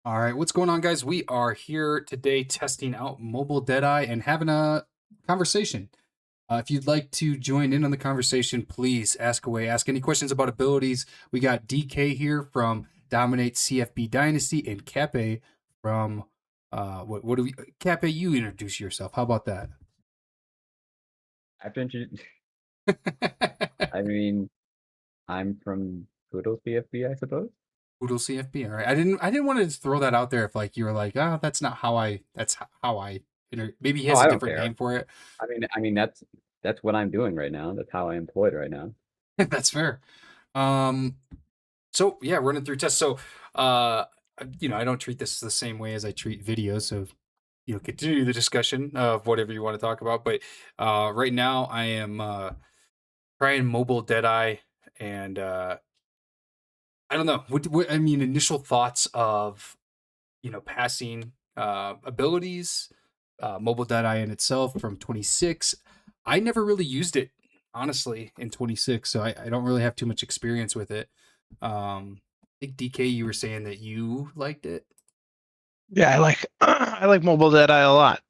All right, what's going on, guys? We are here today testing out Mobile Deadeye and having a conversation. If you'd like to join in on the conversation, please ask away. Ask any questions about abilities. We got DK here from Dominate CFB Dynasty and Cape from what do we Cape? You introduce yourself. How about that? I've been, I mean, I'm from Poodle CFB, I suppose. Poodle CFB. All right. I didn't want to just throw that out there if like you were like, oh, that's not how I. That's how I. Maybe he Oh, has a I don't different name care. for it. That's what I'm doing right now. That's how I'm employed right now. That's fair. Um, So yeah, running through tests. So uh I don't treat this the same way as I treat videos. So continue the discussion of whatever you want to talk about. But right now I am trying Mobile Deadeye, and I don't know. What I mean, initial thoughts of passing abilities, Mobile Deadeye in itself from 26. I never really used it honestly in 26, so I don't really have too much experience with it. I think DK, you were saying that you liked it. Yeah, I like I like Mobile Deadeye a lot.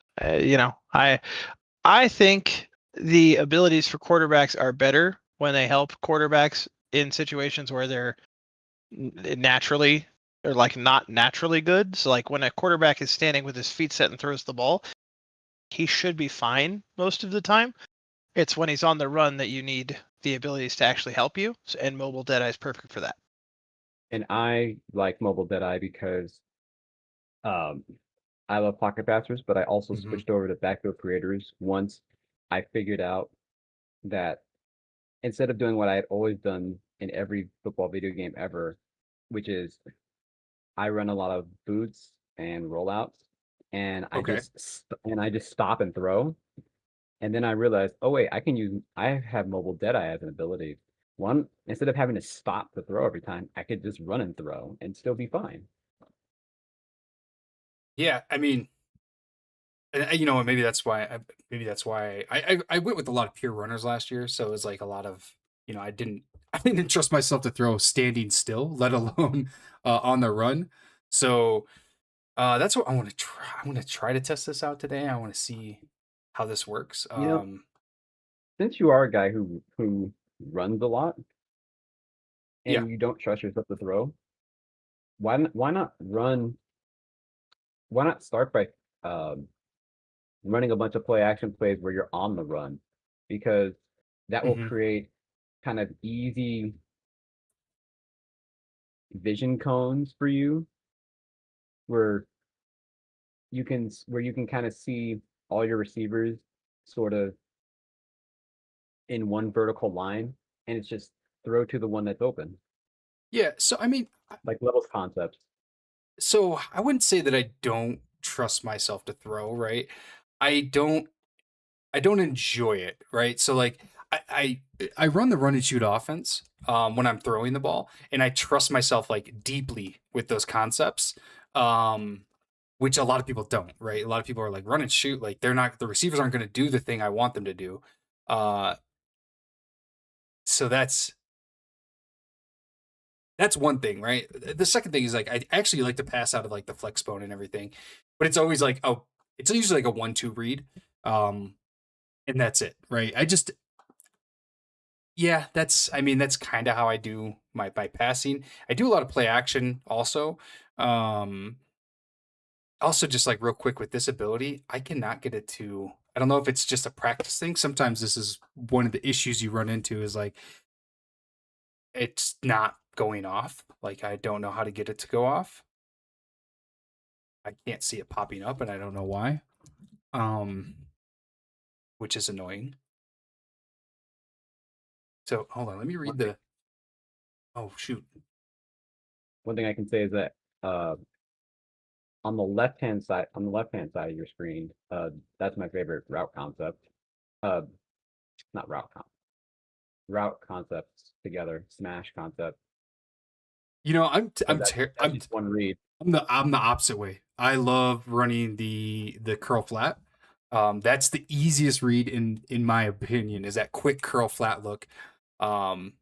I think the abilities for quarterbacks are better when they help quarterbacks in situations where they're naturally or like not naturally good. So like when a quarterback is standing with his feet set and throws the ball, he should be fine most of the time. It's when he's on the run that you need the abilities to actually help you, and Mobile Deadeye is perfect for that. And I like Mobile Deadeye because um, I love pocket passers, but I also Hmm. switched over to backfield creators once I figured out that instead of doing what I had always done in every football video game ever, which is I run a lot of boots and rollouts, and Okay. I just stop and throw. And then I realized, oh wait, I have mobile deadeye as an ability. One, instead of having to stop to throw every time, I could just run and throw and still be fine. Yeah, I mean, maybe that's why. I went with a lot of pure runners last year, so it was like a lot of I didn't I didn't trust myself to throw standing still, let alone on the run. So that's what I want to try. I want to try to test this out today. I want to see how this works. You know, since you are a guy who runs a lot Yeah. and you don't trust yourself to throw, why not run? Why not start by um, running a bunch of play action plays where you're on the run? Because that will Hmm. create kind of easy vision cones for you where you can kind of see all your receivers sort of in one vertical line, and it's just throw to the one that's open, Yeah. So I mean, like levels concepts. so I wouldn't say that I don't trust myself to throw. Right. I don't. I don't enjoy it. Right. So like I run the run and shoot offense when I'm throwing the ball, and I trust myself like deeply with those concepts. Um, which a lot of people don't, right? A lot of people are like run and shoot, like the receivers aren't going to do the thing I want them to do. Uh, so that's one thing, right? The second thing is like I actually like to pass out of like the flex bone and everything, but it's always like it's usually like a 1-2 read, um, and that's it, right? Yeah, that's kind of how I do my passing. I do a lot of play action also. Um, Also, just like real quick with this ability, I cannot get it to. I don't know if it's just a practice thing. Sometimes this is one of the issues you run into is like it's not going off. Like I don't know how to get it to go off. I can't see it popping up, and I don't know why. Um, which is annoying. So hold on, let me One read thing, the. Oh shoot. one thing I can say is that uh, on the left hand side of your screen, that's my favorite route concept. Uh, not route concepts together, smash concept, because that's just one read. I'm the opposite way. I love running the curl flat. That's the easiest read in my opinion. Is that quick curl flat look. Um,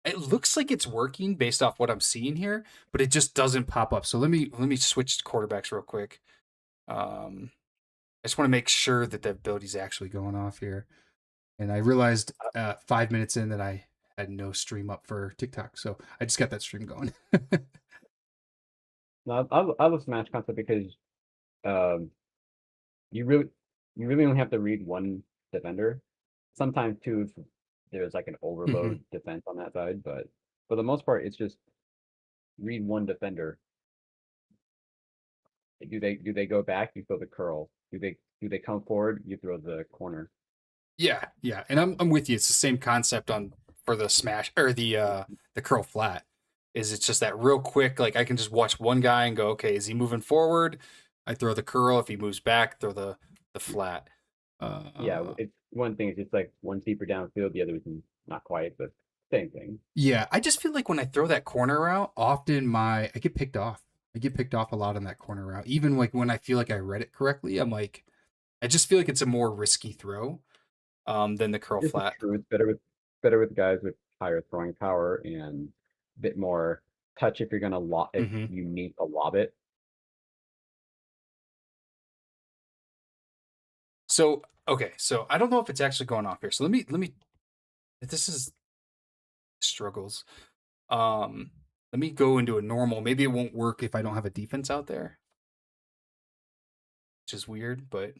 It looks like it's working based off what I'm seeing here, but it just doesn't pop up. So let me switch to quarterbacks real quick. I just want to make sure that the ability's actually going off here. And I realized 5 minutes in that I had no stream up for TikTok, so I just got that stream going. No, I love Smash concept because um, you really you really only have to read one defender. Sometimes too, if there's like an overload defense on that side, but for the most part, it's just read one defender. Do they go back? You throw the curl. Do they come forward? You throw the corner. Yeah, yeah, and I'm with you. It's the same concept on for the smash or the curl flat. Is it's just that real quick, like I can just watch one guy and go, okay, is he moving forward? I throw the curl. If he moves back, throw the flat. Yeah, it's one thing is it's like one's deeper downfield, the other is not quite, but same thing. Yeah, I just feel like when I throw that corner route, often I get picked off. I get picked off a lot on that corner route. Even like when I feel like I read it correctly, I'm like, I just feel like it's a more risky throw than the curl This is flat. true. It's better with guys with higher throwing power and a bit more touch if you're gonna if Hmm. you need to lob it. So okay, so I don't know if it's actually going off here. So let me. This is struggles. Let me go into a normal. Maybe it won't work if I don't have a defense out there, which is weird, but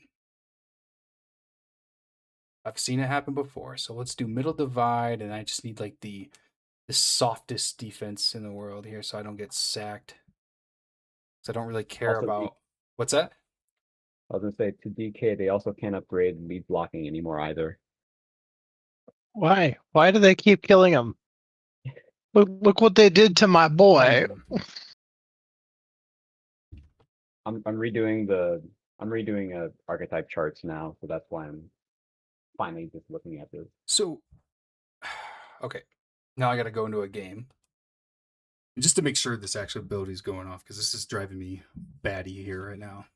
I've seen it happen before. So let's do middle divide, and I just need like the softest defense in the world here, so I don't get sacked. Because I don't really care Also, about what's that. I was gonna say to DK, they also can't upgrade lead blocking anymore either. Why? Why do they keep killing him? Look what they did to my boy. I'm redoing archetype charts now, so that's why I'm finally just looking at this. So, okay, now I got to go into a game just to make sure this actual ability is going off because this is driving me batty here right now.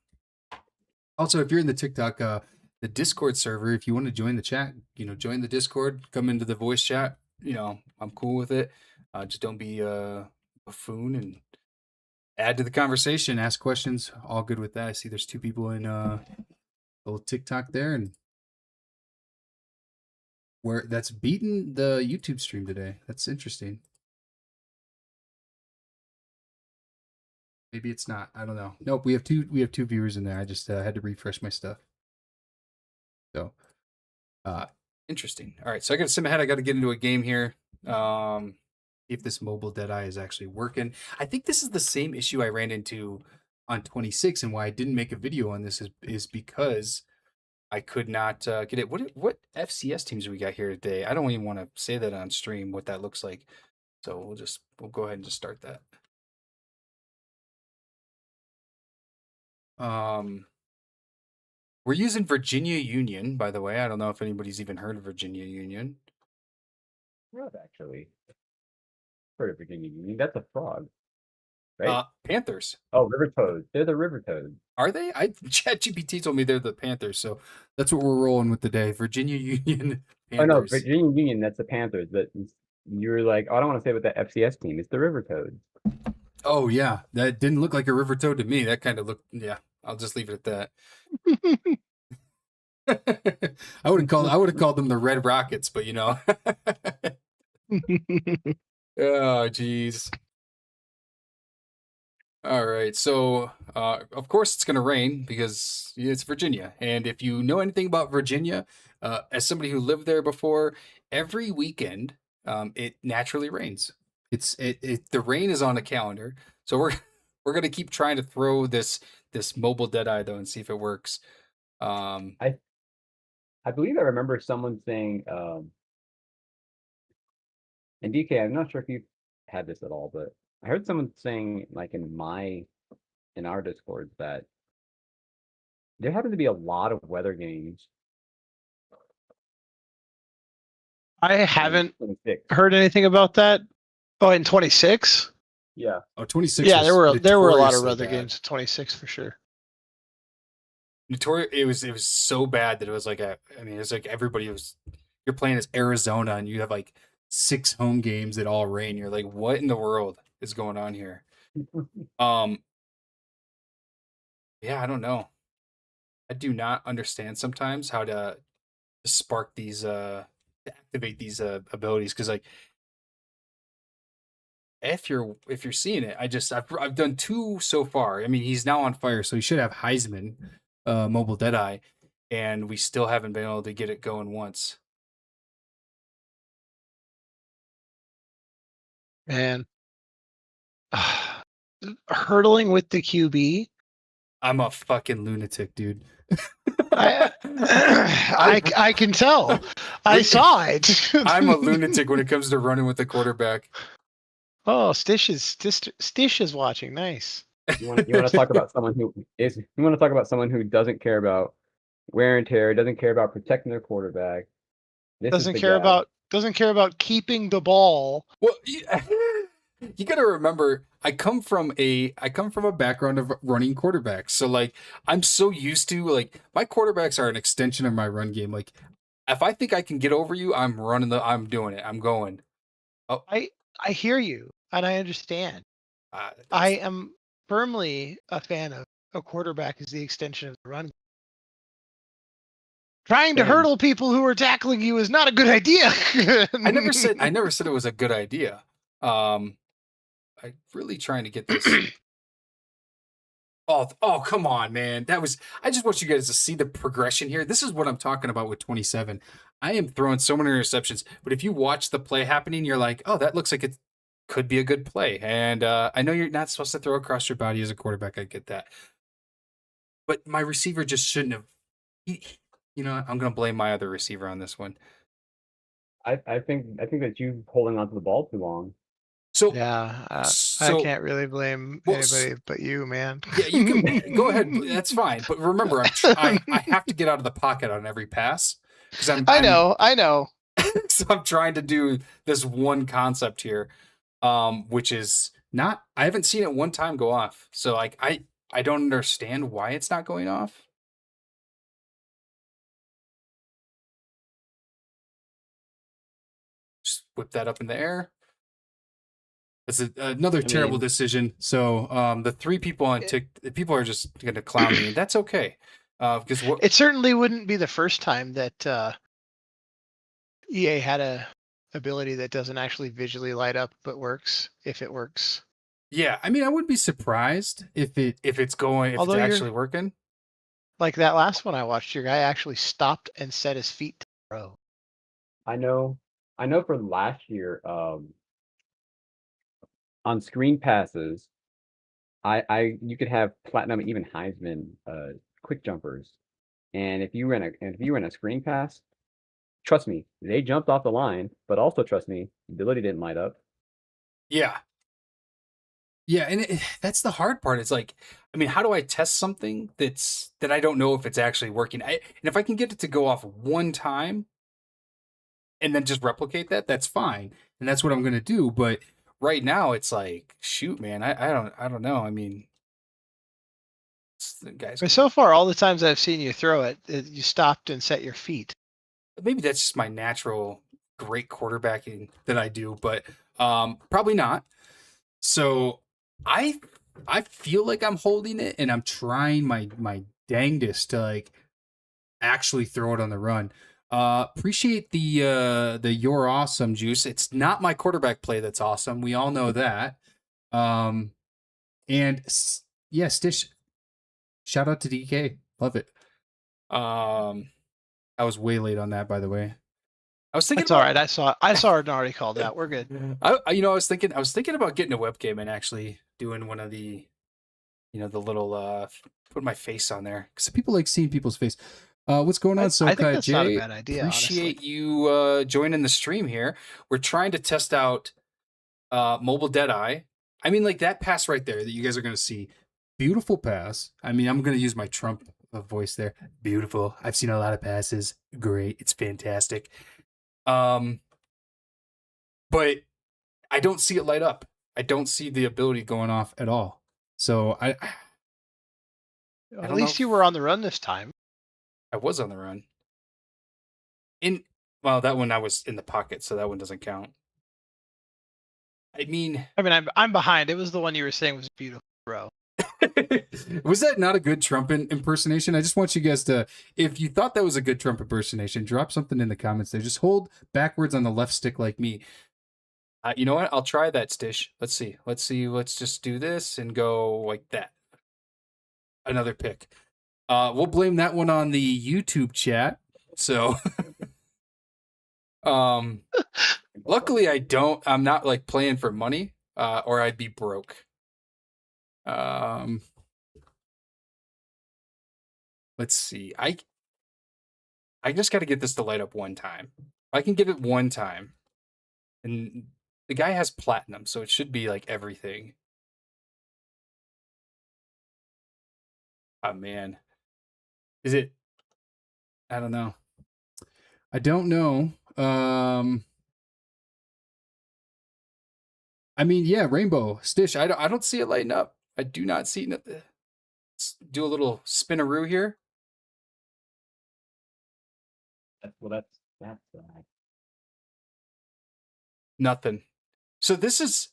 Also, if you're in the TikTok, the Discord server, if you want to join the chat, join the Discord, come into the voice chat. I'm cool with it. Just don't be a buffoon and add to the conversation, ask questions. All good with that. I see there's 2 people in little TikTok there, and where that's beaten the YouTube stream today. That's interesting. Maybe it's not. I don't know. Nope, we have two viewers in there. I just had to refresh my stuff. So, interesting. All right, so I got to sim ahead. I got to get into a game here. See if this Mobile Deadeye is actually working. I think this is the same issue I ran into on 26, and why I didn't make a video on this is because I could not get it. What FCS teams do we got here today? I don't even want to say that on stream what that looks like. So we'll go ahead and just start that. We're using Virginia Union, by the way. I don't know if anybody's even heard of Virginia Union. I've actually heard of Virginia Union. That's a frog, right? Panthers. Oh, river toads. They're the river toads. Are they? ChatGPT told me they're the Panthers, so that's what we're rolling with today. Virginia Union Panthers. Oh no, Virginia Union. That's the Panthers. But you're like, oh, I don't want to say with the FCS team. It's the river toads. Oh yeah, that didn't look like a river toad to me. That kind of looked. Yeah, I'll just leave it at that. I would have called them the Red Rockets, but oh geez. All right, so of course it's going to rain because it's Virginia, and if you know anything about Virginia, as somebody who lived there before, every weekend it naturally rains. The rain is on a calendar, so we're going to keep trying to throw this Mobile Deadeye though and see if it works. I believe I remember someone saying, and DK, I'm not sure if you've had this at all, but I heard someone saying, like in our Discord, that there happen to be a lot of weather games. I haven't 26. heard anything about that. Oh, in 26? Yeah. Oh, 26. Yeah, there were a lot of notoriously other bad. games in 26 for sure. It was so bad that it was like it's like everybody was, you're playing as Arizona and you have like 6 home games that all rain. You're like, what in the world is going on here? Um, yeah, I don't know. I do not understand sometimes how to spark these to activate these abilities because like if you're seeing it, I've done 2 so far. I mean, he's now on fire, so he should have Heisman, Mobile Deadeye, and we still haven't been able to get it going once. Man, hurdling with the QB. I'm a fucking lunatic, dude. I I can tell. I saw it. I'm a lunatic when it comes to running with the quarterback. Oh, Stish is watching. Nice. You want to talk about someone who is you want to talk about someone who doesn't care about wear and tear, doesn't care about protecting their quarterback. This is the guy. Doesn't care about keeping the ball. Well, you got to remember, I come from a background of running quarterbacks. So like, I'm so used to like my quarterbacks are an extension of my run game. Like, if I think I can get over you, I'm doing it. I'm going. Oh, I hear you and I understand. I am firmly a fan of a quarterback as the extension of the run. Trying to Same. hurdle people who are tackling you is not a good idea. I never said it was a good idea. I'm really trying to get this. Oh, come on, man. I just want you guys to see the progression here. This is what I'm talking about with 27. I am throwing so many interceptions, but if you watch the play happening, you're like, oh, that looks like it could be a good play. And I know you're not supposed to throw across your body as a quarterback. I get that. But my receiver just shouldn't have. You know, I'm going to blame my other receiver on this one. I think that you holding on to the ball too long. So yeah, I so can't really blame well, anybody but you, man. yeah, you can go ahead. That's fine. But remember, I have to get out of the pocket on every pass because I know. so I'm trying to do this one concept here, which is not. I haven't seen it one time go off. So like I don't understand why it's not going off. Just whip that up in the air. It's another terrible decision. So the 3 people on TikTok, people are just going to clown me, and that's okay. Because it certainly wouldn't be the first time that EA had a ability that doesn't actually visually light up, but works if it works. Yeah, I mean, I wouldn't be surprised if it's actually working. Like that last one I watched, your guy actually stopped and set his feet to throw. I know for last year, on screen passes, you could have platinum, even Heisman, quick jumpers, and if you ran a screen pass, trust me, they jumped off the line, but also trust me, ability didn't light up. Yeah. Yeah, and that's the hard part. It's like, I mean, how do I test something that I don't know if it's actually working? And if I can get it to go off one time and then just replicate that, that's fine, and that's what I'm gonna do. But right now, it's like, shoot, man, I don't know. I mean, the guys. But so far, all the times I've seen you throw it, you stopped and set your feet. Maybe that's just my natural great quarterbacking that I do, but probably not. So I feel like I'm holding it and I'm trying my dangest to like actually throw it on the run. Appreciate the you're awesome juice. It's not my quarterback play that's awesome. We all know that. And yeah, Stish, shout out to DK. Love it. I was way late on that, by the way. I was thinking. That's all right. I saw it already called out. We're good. I was thinking about getting a webcam and actually doing one of the, the little put my face on there because people like seeing people's face. What's going on, Sokai I think that's Jay? not a bad idea. Appreciate honestly. you joining the stream here. We're trying to test out Mobile Deadeye. I mean, like that pass right there that you guys are going to see. Beautiful pass. I mean, I'm going to use my Trump voice there. Beautiful. I've seen a lot of passes. Great. It's fantastic. But I don't see it light up. I don't see the ability going off at all. So At least you were on the run this time. I was on the run. And Well, that one I was in the pocket, so that one doesn't count. I mean, I'm behind. It was the one you were saying was a beautiful throw. was that not a good Trump impersonation? I just want you guys to, if you thought that was a good Trump impersonation, drop something in the comments there. Just hold backwards on the left stick like me. You know what? I'll try that, Stish. Let's see. Let's just do this and go like that. Another pick. We'll blame that one on the YouTube chat. So, luckily I'm not like playing for money, or I'd be broke. Let's see. I just got to get this to light up one time. I can give it one time. And the guy has platinum, so it should be like everything. Oh man. Is it? I don't know. I don't know. I mean, yeah, Rainbow Stish. I don't see it lighting up. I do not see it. Let's do a little spinaroo here. That's Nothing. So this is.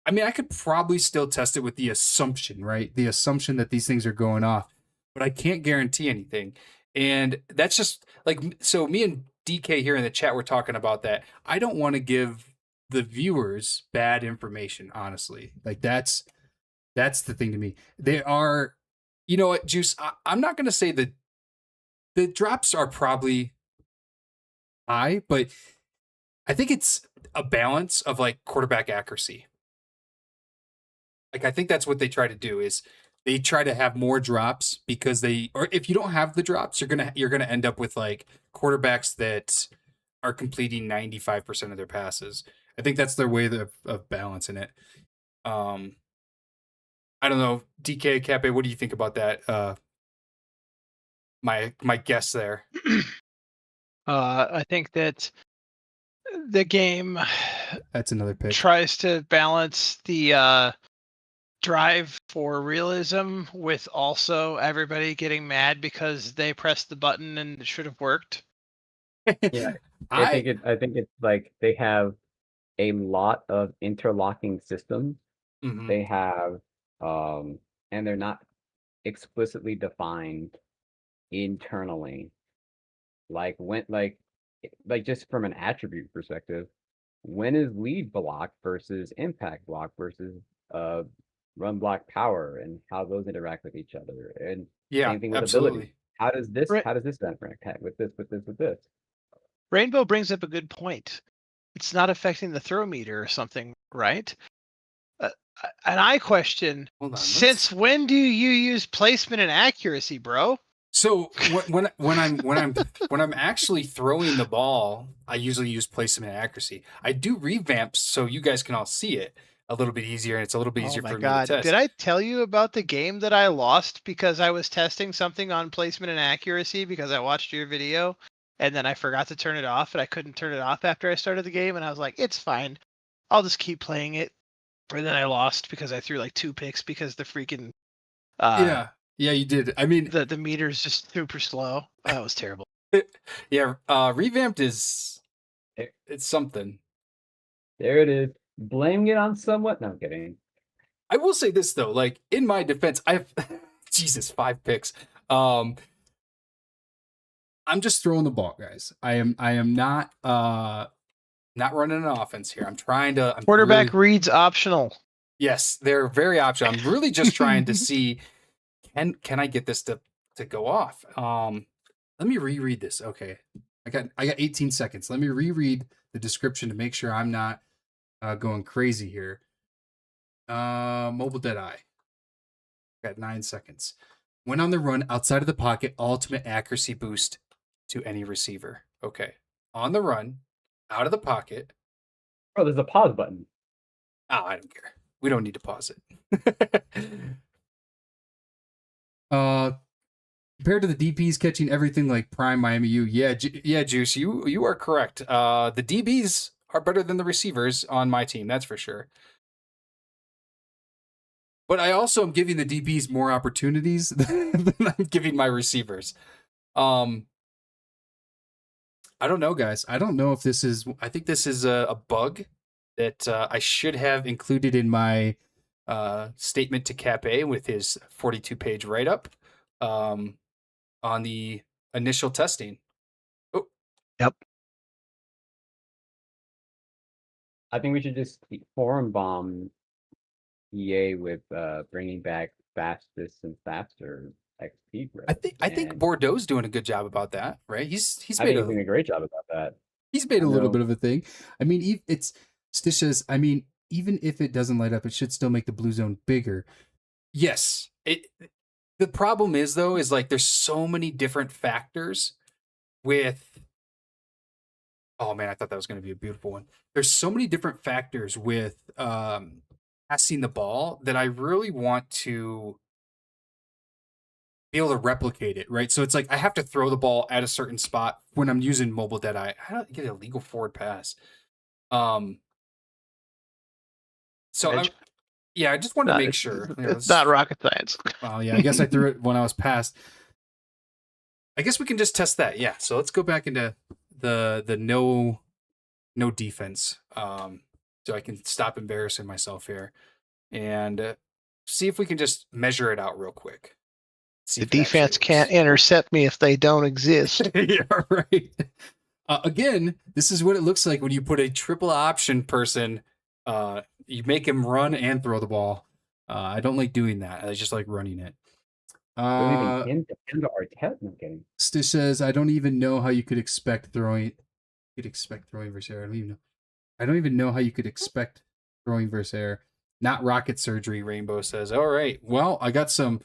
I mean, I could probably still test it with the assumption, right? The assumption that these things are going off, but I can't guarantee anything. And that's just like, so me and DK here in the chat were talking about that. I don't want to give the viewers bad information, honestly. Like that's the thing to me. They are, you know what, Juice, I'm not going to say that the drops are probably high, but I think it's a balance of like quarterback accuracy. Like I think that's what they try to do is they try to have more drops because or if you don't have the drops, you're gonna end up with like quarterbacks that are completing 95% of their passes. I think that's their way of balancing it. I don't know, DK Cape, what do you think about that? My guess there. I think that the game That's another pick. tries to balance the drive for realism with also everybody getting mad because they pressed the button and it should have worked. Yeah, I think it's like they have a lot of interlocking systems. Mhm. They have and they're not explicitly defined internally. Like just from an attribute perspective, when is lead block versus impact block versus run block power and how those interact with each other. And Yeah, same thing with ability. absolutely. How does this Right. interact with this? Rainbow brings up a good point. It's not affecting the throw meter or something, right? And I question, Hold on, since when do you use placement and accuracy, bro? So when I'm actually throwing the ball, I usually use placement and accuracy. I do revamps so you guys can all see it a little bit easier, and it's a little bit easier Oh my for me to god. test. Did I tell you about the game that I lost because I was testing something on placement and accuracy because I watched your video and then I forgot to turn it off and I couldn't turn it off after I started the game and I was like, it's fine. I'll just keep playing it. And then I lost because I threw like 2 picks because the freaking Yeah, you did. I mean, the meter's just super slow. That was terrible. yeah, revamped is it's something. There it is. Blaming it on someone. No, I'm kidding. I will say this though, like in my defense, I've Jesus 5 picks. I'm just throwing the ball, guys. I am not running an offense here. I'm Quarterback reads optional. Yes, they're very optional. I'm really just trying to see can I get this to go off. Let me reread this. Okay. I got 18 seconds. Let me reread the description to make sure I'm not going crazy here. Mobile Deadeye. Got 9 seconds. When on the run outside of the pocket, ultimate accuracy boost to any receiver. Okay. On the run, out of the pocket. Oh, there's a pause button. Oh, I don't care. We don't need to pause it. Compared to the DBs catching everything like Prime Miami U, yeah, Juice, you are correct. The DBs are better than the receivers on my team, that's for sure. But I also am giving the DBs more opportunities than I'm giving my receivers. I don't know, guys. I don't know if this is. I think this is a bug that I should have included in my statement to Cap A with his 42-page write up on the initial testing. Oh, Yep. I think we should just forum bomb EA with bringing back fastest and faster XP I growth. think And Bordeaux's doing a good job about that, right? He's I made think he's a doing a great job about that. he's made I a little bit know. of a thing. I mean, it's Stitches. I mean, even if it doesn't light up, it should still make the blue zone bigger. Yes. The problem is though, is like there's so many different factors with. Oh man, I thought that was going to be a beautiful one. There's so many different factors with passing the ball that I really want to be able to replicate it, right? So it's like I have to throw the ball at a certain spot when I'm using Mobile Deadeye. How do I get a legal forward pass? Um, so Edge. yeah, I just wanted to Not, make it's, sure. it's not rocket science. Well, yeah, I guess I threw it when I was past. I guess we can just test that. Yeah. So let's go back into the no defense. So I can stop embarrassing myself here and see if we can just measure it out real quick. See The if it actually defense can't works. intercept me if they don't exist. Yeah, right. Again, this is what it looks like when you put a triple option person. You make him run and throw the ball. I don't like doing that. I just like running it. Don't even end Arteta not getting. Stitch says, "I don't even know how you could expect throwing. You'd expect throwing versus air. I don't even know. I don't even know how you could expect throwing versus air. Not rocket surgery." Rainbow says, "All right. Well, I got some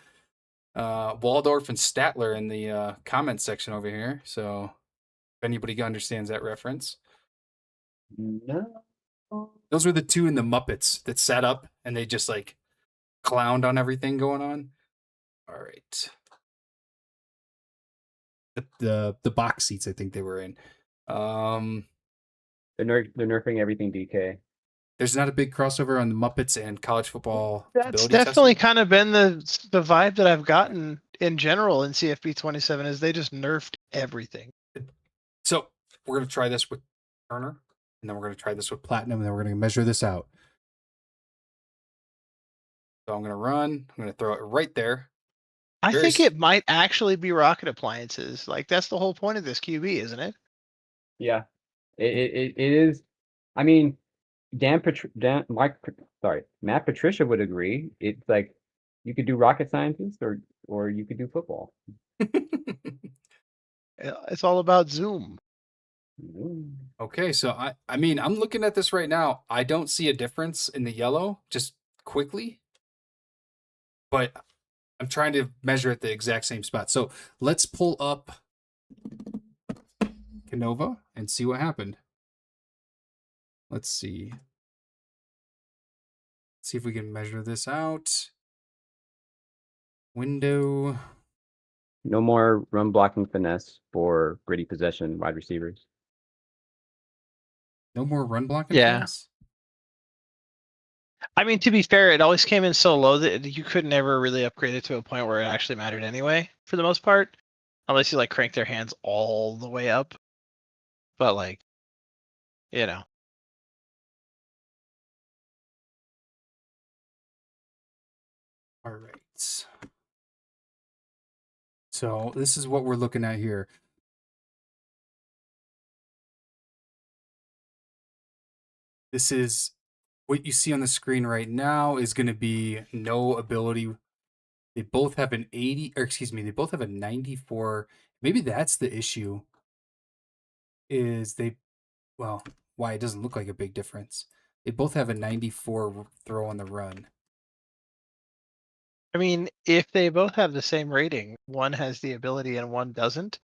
Waldorf and Statler in the comment section over here. So if anybody understands that reference, No. those were the two in the Muppets that sat up and they just like clowned on everything going on. All right." The box seats I think they were in. They're nerfing everything DK. There's not a big crossover on the Muppets and college football That's ability definitely testing. kind of been the vibe that I've gotten in general in CFB 27 is they just nerfed everything. So we're gonna try this with Turner, and then we're gonna try this with Platinum, and then we're gonna measure this out. So I'm gonna run. I'm gonna throw it right there. I Very think it might actually be rocket appliances. Like that's the whole point of this QB, isn't it? Yeah, it is. I mean, Matt Patricia would agree. It's like you could do rocket scientist or you could do football. It's all about Zoom. Mm. Okay, so I mean I'm looking at this right now. I don't see a difference in the yellow just quickly, but I'm trying to measure at the exact same spot. So let's pull up Canova and see what happened. Let's see. See if we can measure this out. Window. No more run blocking finesse for gritty possession wide receivers. No more run blocking Yeah. finesse? I mean, to be fair, it always came in so low that you could never really upgrade it to a point where it actually mattered anyway, for the most part. Unless you like crank their hands all the way up. But like, you know. All right. So this is what we're looking at here. This is what you see on the screen right now is going to be no ability. They both have an 80, or excuse me, they both have a 94. Maybe that's the issue. Is well, why it doesn't look like a big difference. They both have a 94 throw on the run. I mean, if they both have the same rating, one has the ability and one doesn't,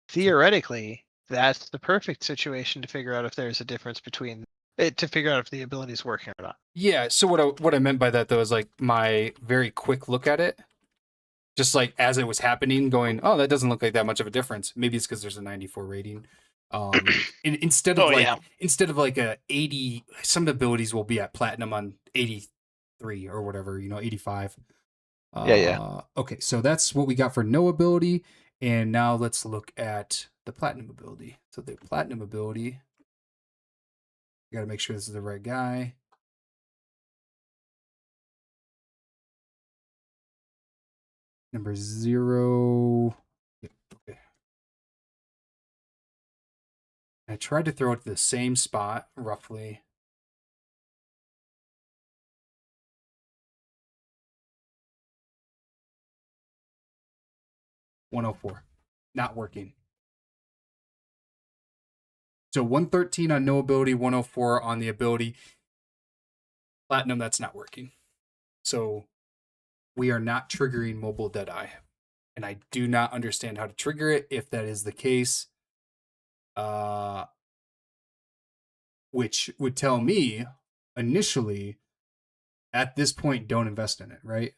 theoretically, that's the perfect situation to figure out if there's a difference between it, to figure out if the ability is working or not. Yeah, so what I meant by that though is like my very quick look at it, just like as it was happening, going, oh, that doesn't look like that much of a difference. Maybe it's because there's a 94 rating. Instead of instead of like a 80, some abilities will be at platinum on 83 or whatever, 85. Yeah. Okay, so that's what we got for no ability, and now let's look at the platinum ability. So the platinum ability, I got to make sure this is the right guy. Number 0. Yep, okay. I tried to throw it to the same spot, roughly. $104. Not working. So 113 on no ability, 104 on the ability. Platinum, that's not working. So we are not triggering Mobile Deadeye. And I do not understand how to trigger it if that is the case. Which would tell me initially at this point, don't invest in it, right?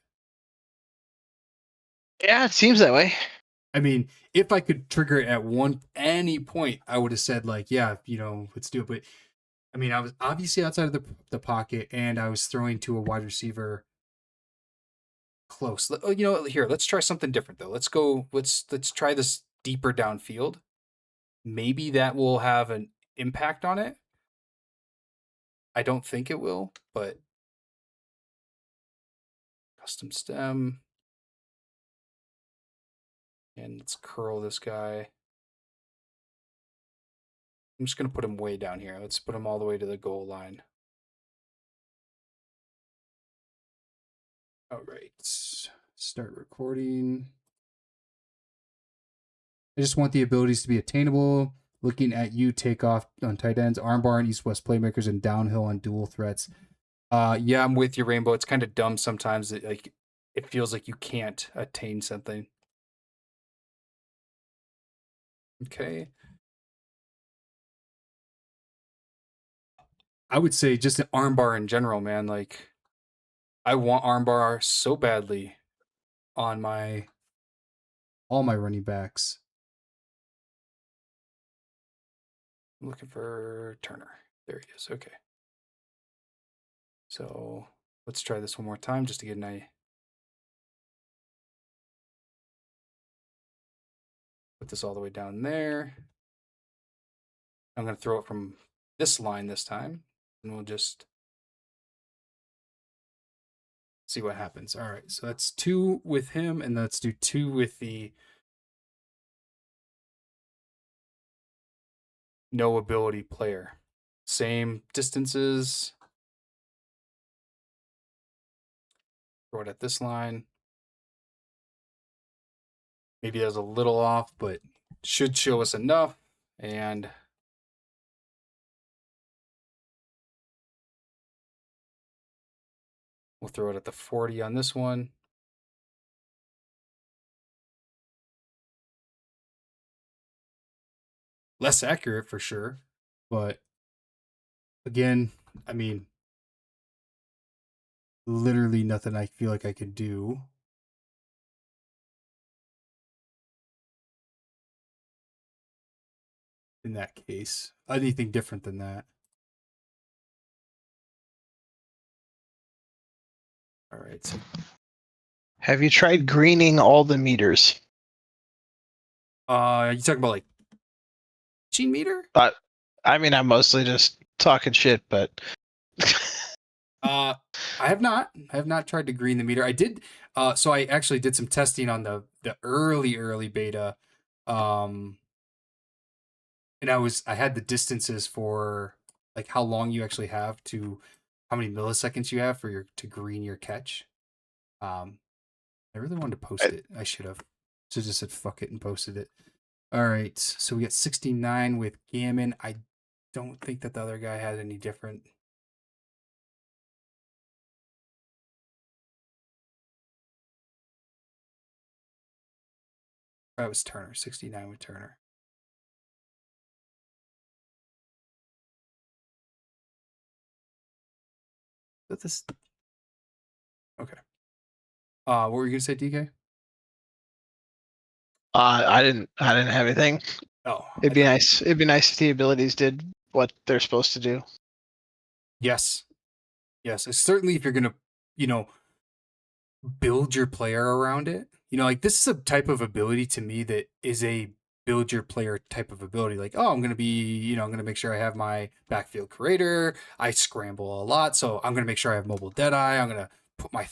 Yeah, it seems that way. I mean, if I could trigger it at any point, I would have said like, yeah, let's do it. But I mean, I was obviously outside of the pocket, and I was throwing to a wide receiver close. Here, let's try something different though. Let's go. Let's try this deeper downfield. Maybe that will have an impact on it. I don't think it will, but custom stem. And let's curl this guy. I'm just going to put him way down here. Let's put him all the way to the goal line. All right. Start recording. I just want the abilities to be attainable. Looking at you take off on tight ends, armbar and east-west playmakers, and downhill on dual threats. Yeah, I'm with you, Rainbow. It's kind of dumb sometimes. It feels like you can't attain something. Okay. I would say just an armbar in general, man. Like, I want armbar so badly on all my running backs. I'm looking for Turner. There he is. Okay. So let's try this one more time just to get an idea. Put this all the way down there. I'm going to throw it from this line this time, and we'll just see what happens. All right, so that's 2 with him, and let's do 2 with the no ability player. Same distances. Throw it at this line. Maybe that was a little off, but should show us enough. And we'll throw it at the 40 on this one. Less accurate for sure. But again, I mean, literally nothing I feel like I could do. In that case, anything different than that. All right. So Have you tried greening all the meters? you talking about like gene meter? I mean, I'm mostly just talking shit, but I have not. I have not tried to green the meter. I did. So I actually did some testing on the early beta. And I had the distances for like how long you actually have to, how many milliseconds you have for to green your catch. I really wanted to post it. I should have. So just said fuck it and posted it. All right. So we got 69 with Gammon. I don't think that the other guy had any different. That was Turner. 69 with Turner. But this. Okay. What were you gonna say, DK? I didn't have anything. Oh, It'd be nice. It'd be nice if the abilities did what they're supposed to do. Yes. Yes. Certainly if you're gonna, build your player around it. Like this is a type of ability to me that is a build your player type of ability. Like, oh, I'm going to be, I'm going to make sure I have my backfield creator. I scramble a lot, so I'm going to make sure I have mobile Deadeye. I'm going to put my,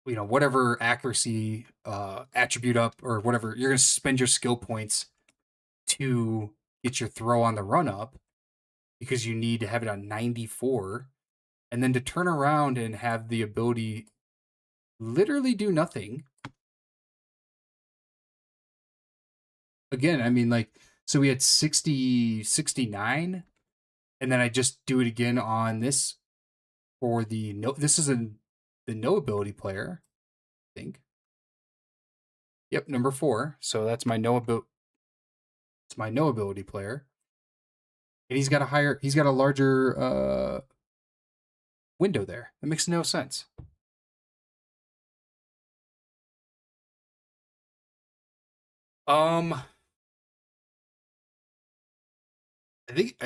whatever accuracy attribute up or whatever. You're going to spend your skill points to get your throw on the run up because you need to have it on 94, and then to turn around and have the ability literally do nothing. Again, I mean, like, so we had 60, 69, and then I just do it again on this for the no. This is the no ability player, I think. Yep, number 4. So that's my no ability. It's my no ability player, and he's got a larger window there. That makes no sense. I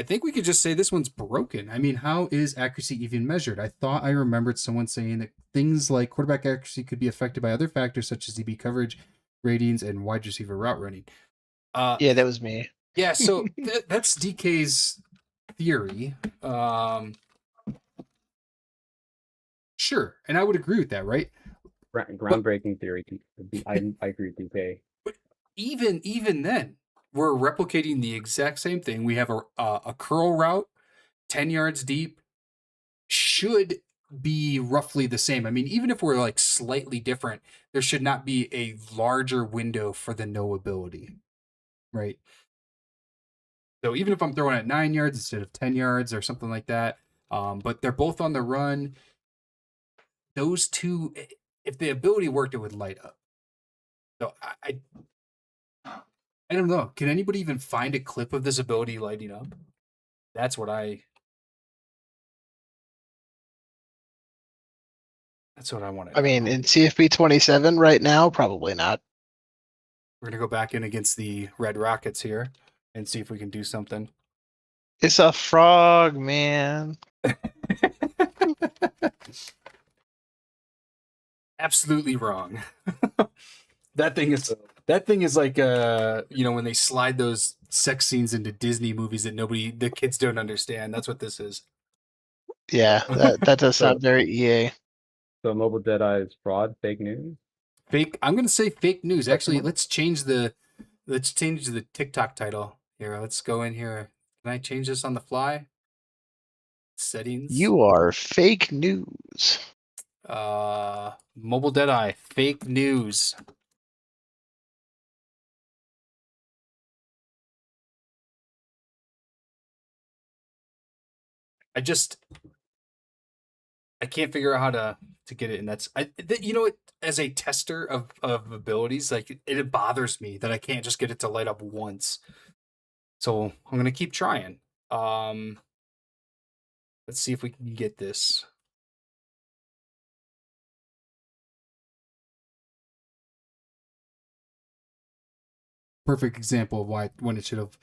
think we could just say this one's broken. I mean, how is accuracy even measured? I thought I remembered someone saying that things like quarterback accuracy could be affected by other factors such as DB coverage, ratings, and wide receiver route running. Yeah, that was me. Yeah, so that's DK's theory. Sure, and I would agree with that, right? Groundbreaking theory. I agree with DK. But even then, we're replicating the exact same thing. We have a curl route, 10 yards deep, should be roughly the same. I mean, even if we're like slightly different, there should not be a larger window for the no ability, right? So even if I'm throwing at 9 yards instead of 10 yards or something like that, but they're both on the run. Those two, if the ability worked, it would light up. So I don't know. Can anybody even find a clip of this ability lighting up? That's what I want to I know. mean, in CFP 27 right now, probably not. We're gonna go back in against the Red Rockets here and see if we can do something. It's a frog, man. Absolutely wrong. that thing is like when they slide those sex scenes into Disney movies that the kids don't understand. That's what this is. Yeah, that does sound very EA. So Mobile Deadeye is fraud, fake news. Fake. I'm gonna say fake news. Actually, Mark? let's change the TikTok title here. Let's go in here. Can I change this on the fly? Settings. You are fake news. Mobile Deadeye. Fake news. I can't figure out how to get it, and that's as a tester of abilities, like it bothers me that I can't just get it to light up once. So I'm gonna keep trying. Let's see if we can get this. Perfect example of when it should have.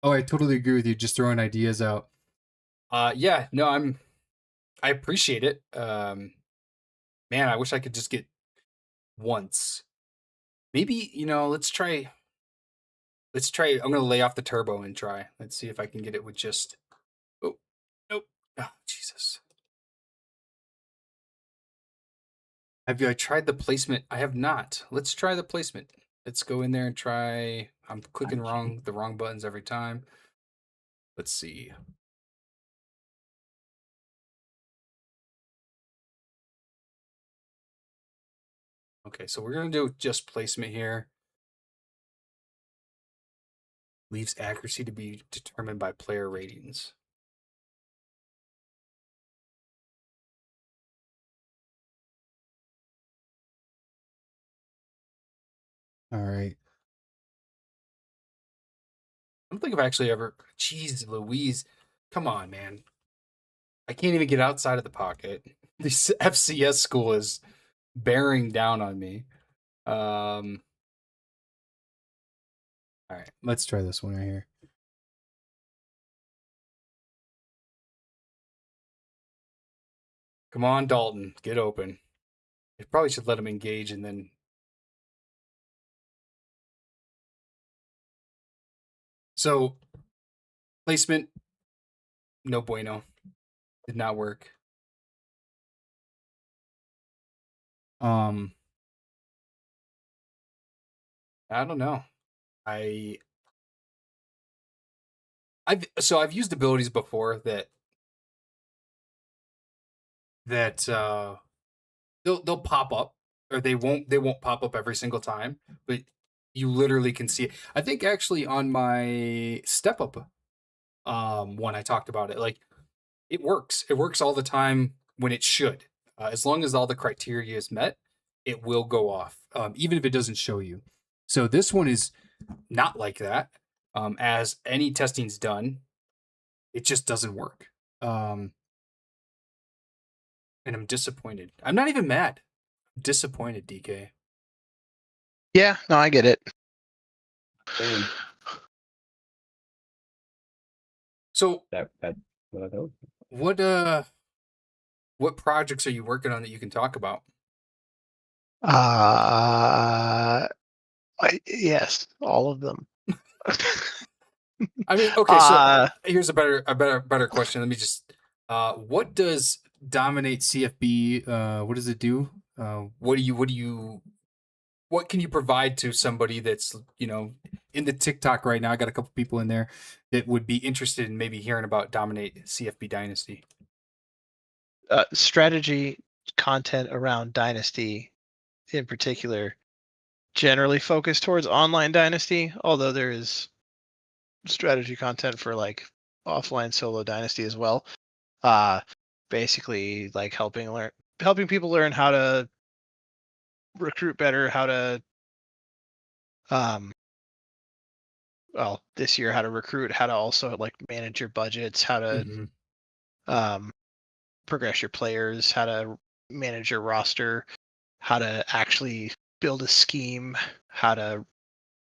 Oh, I totally agree with you. Just throwing ideas out. Yeah, no, I appreciate it. Man, I wish I could just get once. Maybe, let's try. I'm gonna lay off the turbo and try. Let's see if I can get it with just. Oh, nope. Oh, Jesus. Have you tried the placement? I have not. Let's try the placement. Let's go in there and try. I'm clicking the wrong buttons every time. Let's see. Okay, so we're gonna do just placement here. Leaves accuracy to be determined by player ratings. All right. I don't think I've actually ever. Jeez Louise. Come on, man. I can't even get outside of the pocket. This FCS school is bearing down on me. All right, let's try this one right here. Come on, Dalton, get open. I probably should let him engage and then. So placement, no bueno. Did not work. Um, I don't know. I I've used abilities before that they'll pop up, or they won't pop up every single time, but you literally can see it. I think actually on my step up one I talked about it. Like it works. It works all the time when it should. As long as all the criteria is met, it will go off, even if it doesn't show you. So this one is not like that. As any testing's done, it just doesn't work. And I'm disappointed. I'm not even mad. I'm disappointed, DK. Yeah, no, I get it. Same. So That's what I thought. what projects are you working on that you can talk about? Yes, all of them. I mean, okay, so here's a better question. Let me just what does dominate CFB what does it do? What can you provide to somebody that's, in the TikTok right now? I got a couple people in there that would be interested in maybe hearing about dominate CFB Dynasty. Strategy content around Dynasty in particular generally focused towards online Dynasty, although there is strategy content for like offline solo Dynasty as well. Basically like helping people learn how to recruit better, how to well, this year how to recruit, how to also like manage your budgets, how to Mm-hmm. um progress your players, how to manage your roster, how to actually build a scheme, how to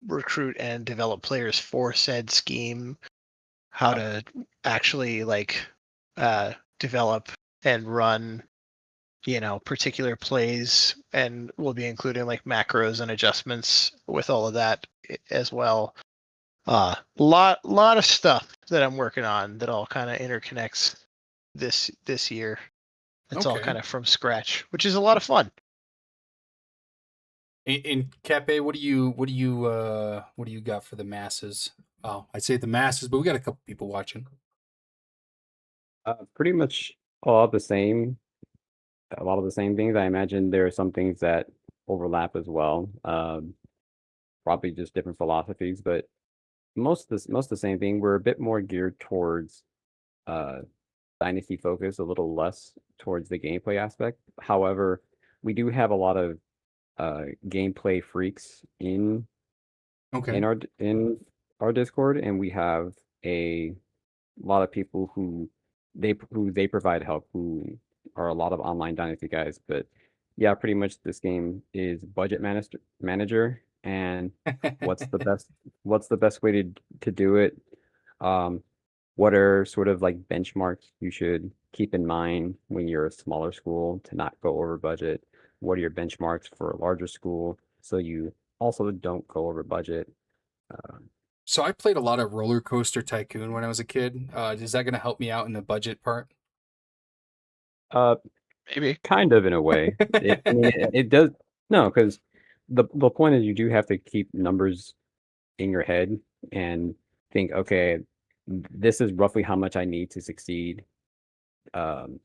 recruit and develop players for said scheme, how Yep. to actually like develop and run particular plays, and we'll be including like macros and adjustments with all of that as well. Lot of stuff that I'm working on that all kind of interconnects this year. It's all Okay. kind of from scratch, which is a lot of fun. In Cape, what do you got for the masses? Oh, I'd say the masses, but we got a couple people watching. Pretty much all the same. A lot of the same things. I imagine there are some things that overlap as well. Probably just different philosophies, but most of the same thing. We're a bit more geared towards uh dynasty focus, a little less towards the gameplay aspect. However, we do have a lot of gameplay freaks Okay. in our Discord, and we have a lot of people who they provide help, who are a lot of online dynasty guys. But yeah, pretty much this game is manager, and what's the best what's the best way to do it? Um, what are sort of like benchmarks you should keep in mind when you're a smaller school to not go over budget? What are your benchmarks for a larger school so you also don't go over budget? Uh, So I played a lot of Roller Coaster Tycoon when I was a kid. Is that going to help me out in the budget part? uh, Maybe. kind of in a way. I mean, it does. No, because the point is you do have to keep numbers in your head and think, okay, this is roughly how much I need to succeed um,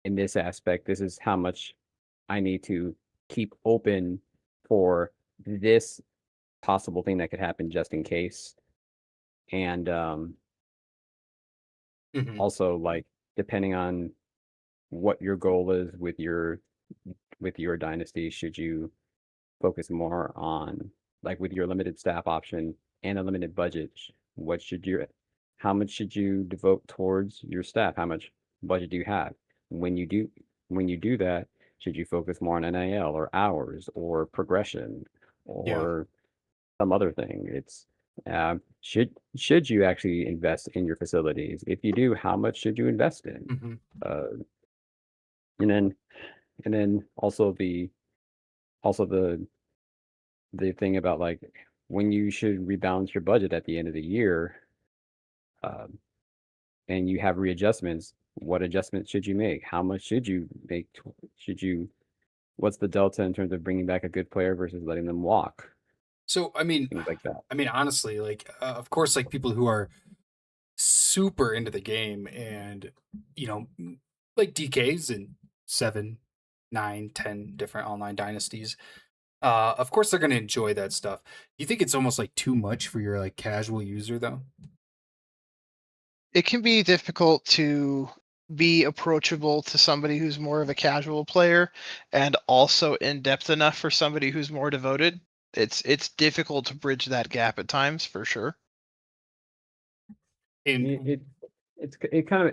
in this aspect. This is how much I need to keep open for this possible thing that could happen just in case. And Hmm. also, like, depending on what your goal is with your dynasty, should you focus more on, like, with your limited staff option and a limited budget, what should you how much should you devote towards your staff? How much budget do you have? When you do when you do that, should you focus more on NIL or hours or progression Yeah. or some other thing? It's should you actually invest in your facilities? If you do, how much should you invest in? Hmm. Uh, and then also the thing about like when you should rebalance your budget at the end of the year. Um, and you have readjustments. What adjustments should you make? How much should you make? Should you? What's the delta in terms of bringing back a good player versus letting them walk? So Things like that. I mean, honestly, like of course, like people who are super into the game and you know, like DKs in 7, 9, 10 different online dynasties. Of course, they're going to enjoy that stuff. You think it's almost like too much for your like casual user, though? It can be difficult to be approachable to somebody who's more of a casual player and also in depth enough for somebody who's more devoted. It's difficult to bridge that gap at times for sure. And It it kind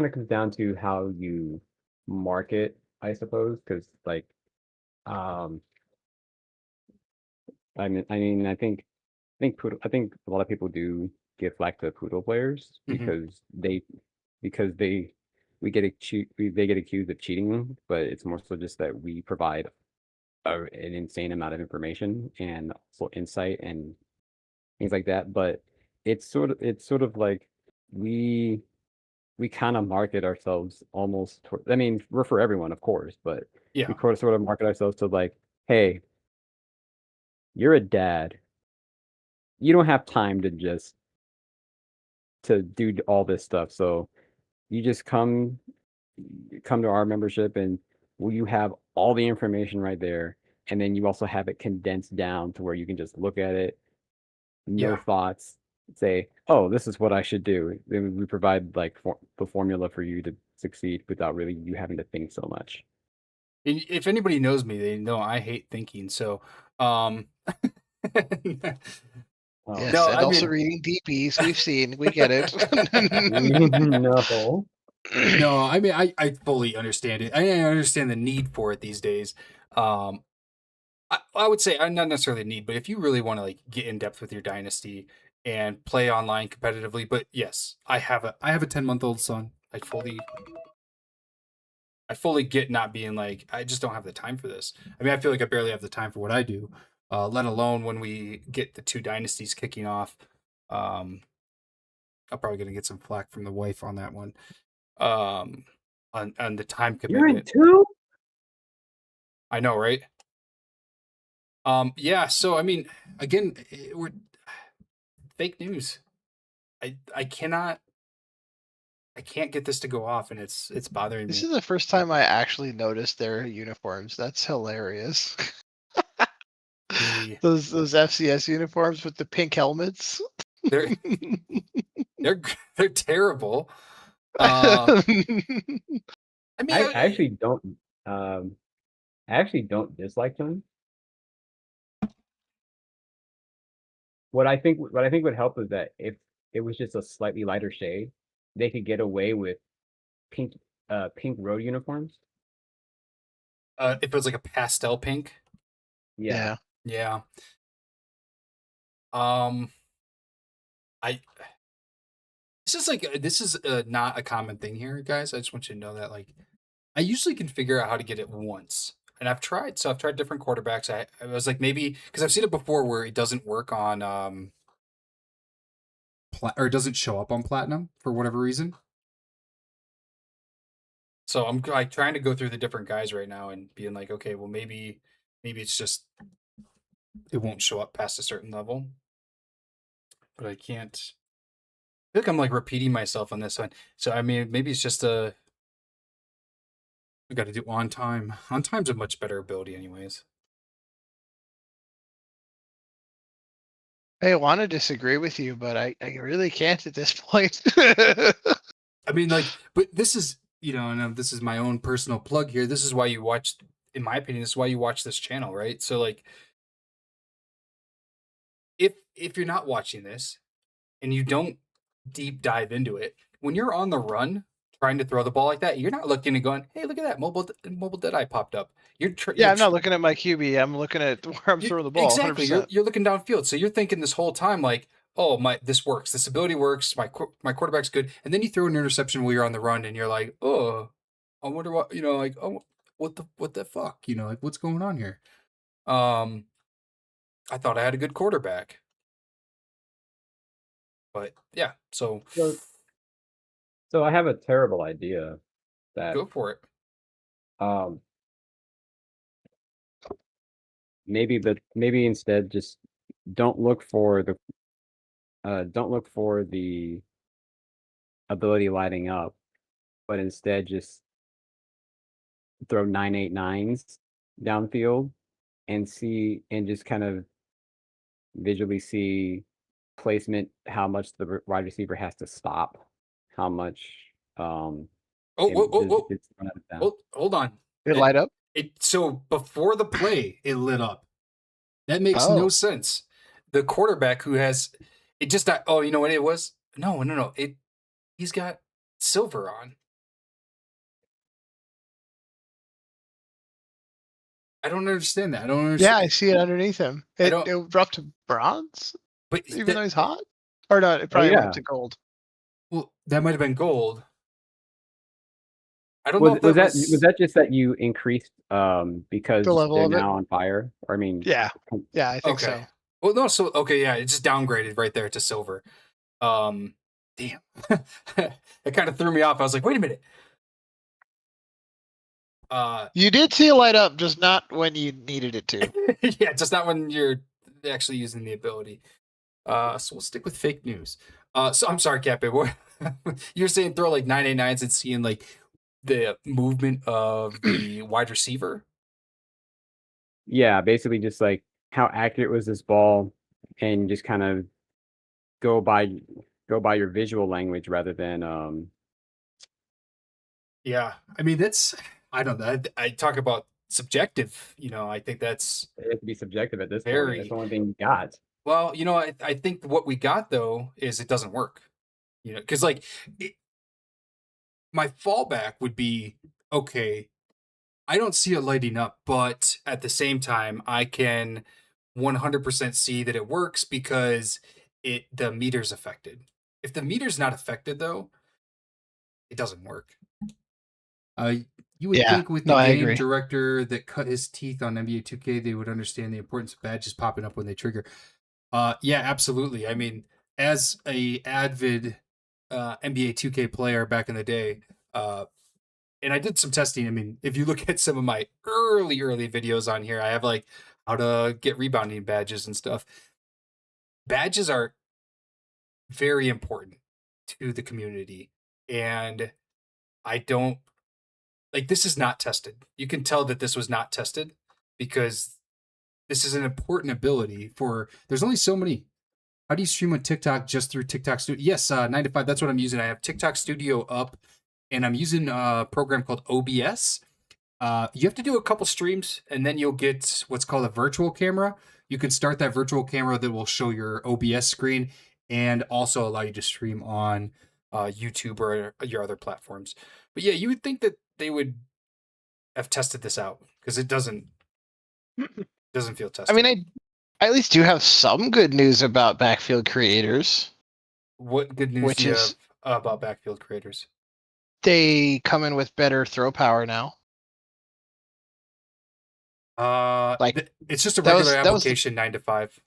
of comes down to how you market, I suppose, because like um I think a lot of people do give flack to poodle players Mhm. because they get accused of cheating, but it's more so just that we provide an insane amount of information and also insight and things like that. But it's sort of like we we kind of market ourselves almost toward, I mean, we're for everyone, of course, but we Yeah, sort of market ourselves to like, hey, you're a dad. You don't have time to just to do all this stuff. So you just come to our membership and you have all the information right there. And then you also have it condensed down to where you can just look at it, no yeah. thoughts, say, oh, this is what I should do. Then we provide like the formula for you to succeed without really you having to think so much. And if anybody knows me, they know I hate thinking. So, um, Oh Yes, no, and I also mean, reading DPs. We've seen, we get it. no. no, I mean, I fully understand it. I understand the need for it these days. Um, I would say I'm not necessarily a need, but if you really want to like get in depth with your dynasty and play online competitively, but yes, I have a 10-month-old son. I fully get not being like I just don't have the time for this. I mean, I feel like I barely have the time for what I do, let alone when we get the two dynasties kicking off. Um, I'm probably gonna get some flack from the wife on that one. Um, on the time You're in commitment. two? I know, right? Yeah. So I mean, again, we're fake news. I cannot I can't get this to go off, and it's bothering This me. is the first time I actually noticed their uniforms. That's hilarious. The Those FCS uniforms with the pink helmets. they're they're they're terrible. Uh, I mean, I actually don't um I actually don't dislike them. What I think would help is that if it was just a slightly lighter shade, they could get away with pink pink road uniforms. if it was like a pastel pink, Yeah. Yeah. yeah. Um, I this is not a common thing here, guys. I just want you to know that like I usually can figure out how to get it once. And I've tried. So I've tried different quarterbacks. I was like maybe because I've seen it before where it doesn't work on or it doesn't show up on platinum for whatever reason. So I'm like trying to go through the different guys right now and being like, okay, well maybe it's just it won't show up past a certain level, but I can't. I feel like I'm like repeating myself on this one. So I mean, maybe it's just I got to do on time. On time's a much better ability, anyways. I want to disagree with you, but I really can't at this point. I mean, like, but this is and this is my own personal plug here. This is why you watch, in my opinion, this is why you watch this channel, right? So like, if you're not watching this and you don't deep dive into it, when you're on the run trying to throw the ball like that, you're not looking and going, "Hey, look at that mobile Deadeye popped up." Yeah, I'm not looking at my QB. I'm looking at where I'm throwing the ball. Exactly. 100%. You're looking downfield, so you're thinking this whole time like, "Oh, my this works. This ability works. My quarterback's good." And then you throw an interception while you're on the run, and you're like, "Oh, I wonder what like oh what the fuck like what's going on here?" Um, I thought I had a good quarterback, But yeah, so So, so I have a terrible idea that go for it. um maybe instead just don't look for the don't look for the ability lighting up, but instead just throw 989s downfield and see and just kind of visually see placement, how much the wide receiver has to stop, how much Oh, whoa, whoa, whoa, it's run out of down. hold on. It light up. So before the play, it lit up. That makes no Oh, sense. The quarterback who has it just that. Oh, you know what it was? No, no, no. He's got silver on. I don't understand that. I don't yeah, understand. I see it underneath him. I It don't. it dropped to bronze, But even though that, he's hot. Or no, it Oh probably went yeah. to gold. well, that might have been gold. I don't know if that Was was that just that you increased The because level they're of it. now on fire? Or I mean, Yeah, yeah, I think okay. so. Well, no. So okay, yeah, it just downgraded right there to silver. Um, damn, that kind of threw me off. I was like, wait a minute. Uh, You did see it light up, just not when you needed it to. yeah, just not when you're actually using the ability. So we'll stick with fake news. So I'm sorry, Cappy. What you're saying? Throw like 989s and seeing like the movement of the wide receiver. yeah, basically just like how accurate was this ball, and just kind of go by go by your visual language rather than Yeah, I mean that's I don't know. I talk about subjective. I think that's it has to be subjective at this point. That's very the only thing you got. well. I think what we got though is it doesn't work. Because like it, my fallback would be okay. I don't see it lighting up, but at the same time, I can 100% see that it works because the meter's affected. If the meter's not affected, though, it doesn't work. Uh, you would Yeah, think with the no, I game agree. director that cut his teeth on NBA 2K, they would understand the importance of badges popping up when they trigger. Yeah, absolutely. I mean, as a avid NBA 2K player back in the day, and I did some testing. I mean, if you look at some of my early videos on here, I have like how to get rebounding badges and stuff. Badges are very important to the community. And I don't like this is not tested. You can tell that this was not tested because this is an important ability for there's only so many. How do you stream on TikTok just through TikTok Studio? Yes, 9 to 5. That's what I'm using. I have TikTok Studio up and I'm using a program called OBS. You have to do a couple streams and then you'll get what's called a virtual camera. You can start that virtual camera that will show your OBS screen and also allow you to stream on YouTube or your other platforms. But yeah, you would think that they would have tested this out because it doesn't feel I tested. mean, I at least do have some good news about backfield creators, What good news do which you have is about backfield creators? they come in with better throw power now. Like It's just a that regular was that was the application 9 to 5.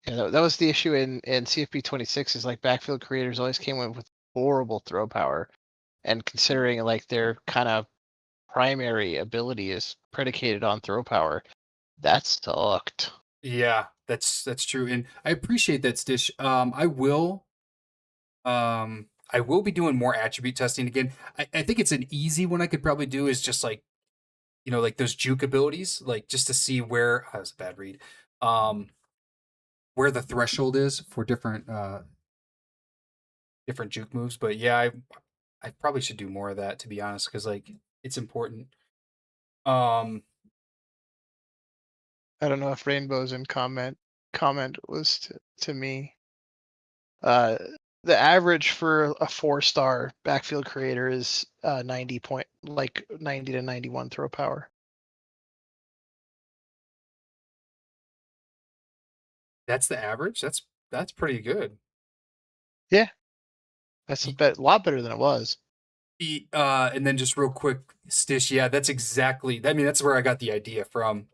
yeah, that was the issue in CFP 26 is like backfield creators always came in with horrible throw power, and considering like their kind of primary ability is predicated on throw power, that sucked. Yeah, that's true, and I appreciate that, Stish. I will be doing more attribute testing again. I think it's an easy one I could probably do is just like like those juke abilities, like just to see where that was a bad read. Um, where the threshold is for different juke moves. But yeah, I probably should do more of that to be honest, because like it's important. Um, I don't know if Rainbow's in comment was to me. Uh, the average for a 4-star backfield creator is 90 to 91 throw power. that's the average. That's pretty good. Yeah, that's a lot better than it was. And then just real quick, Stish, yeah, that's exactly. I mean, that's where I got the idea from.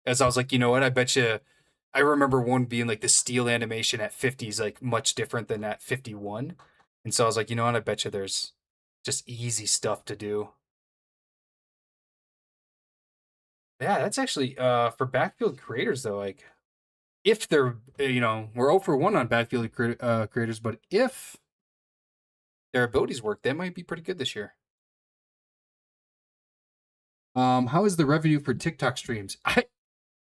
As I was like, you know what? I remember one being like the steel animation at 50 is like much different than at 51. And so I was like, you know what? I bet you there's just easy stuff to do. Yeah, that's actually for backfield creators though. Like, if they're we're 0 for 1 on backfield creators, but if their abilities work, they might be pretty good this year. How is the revenue for TikTok streams?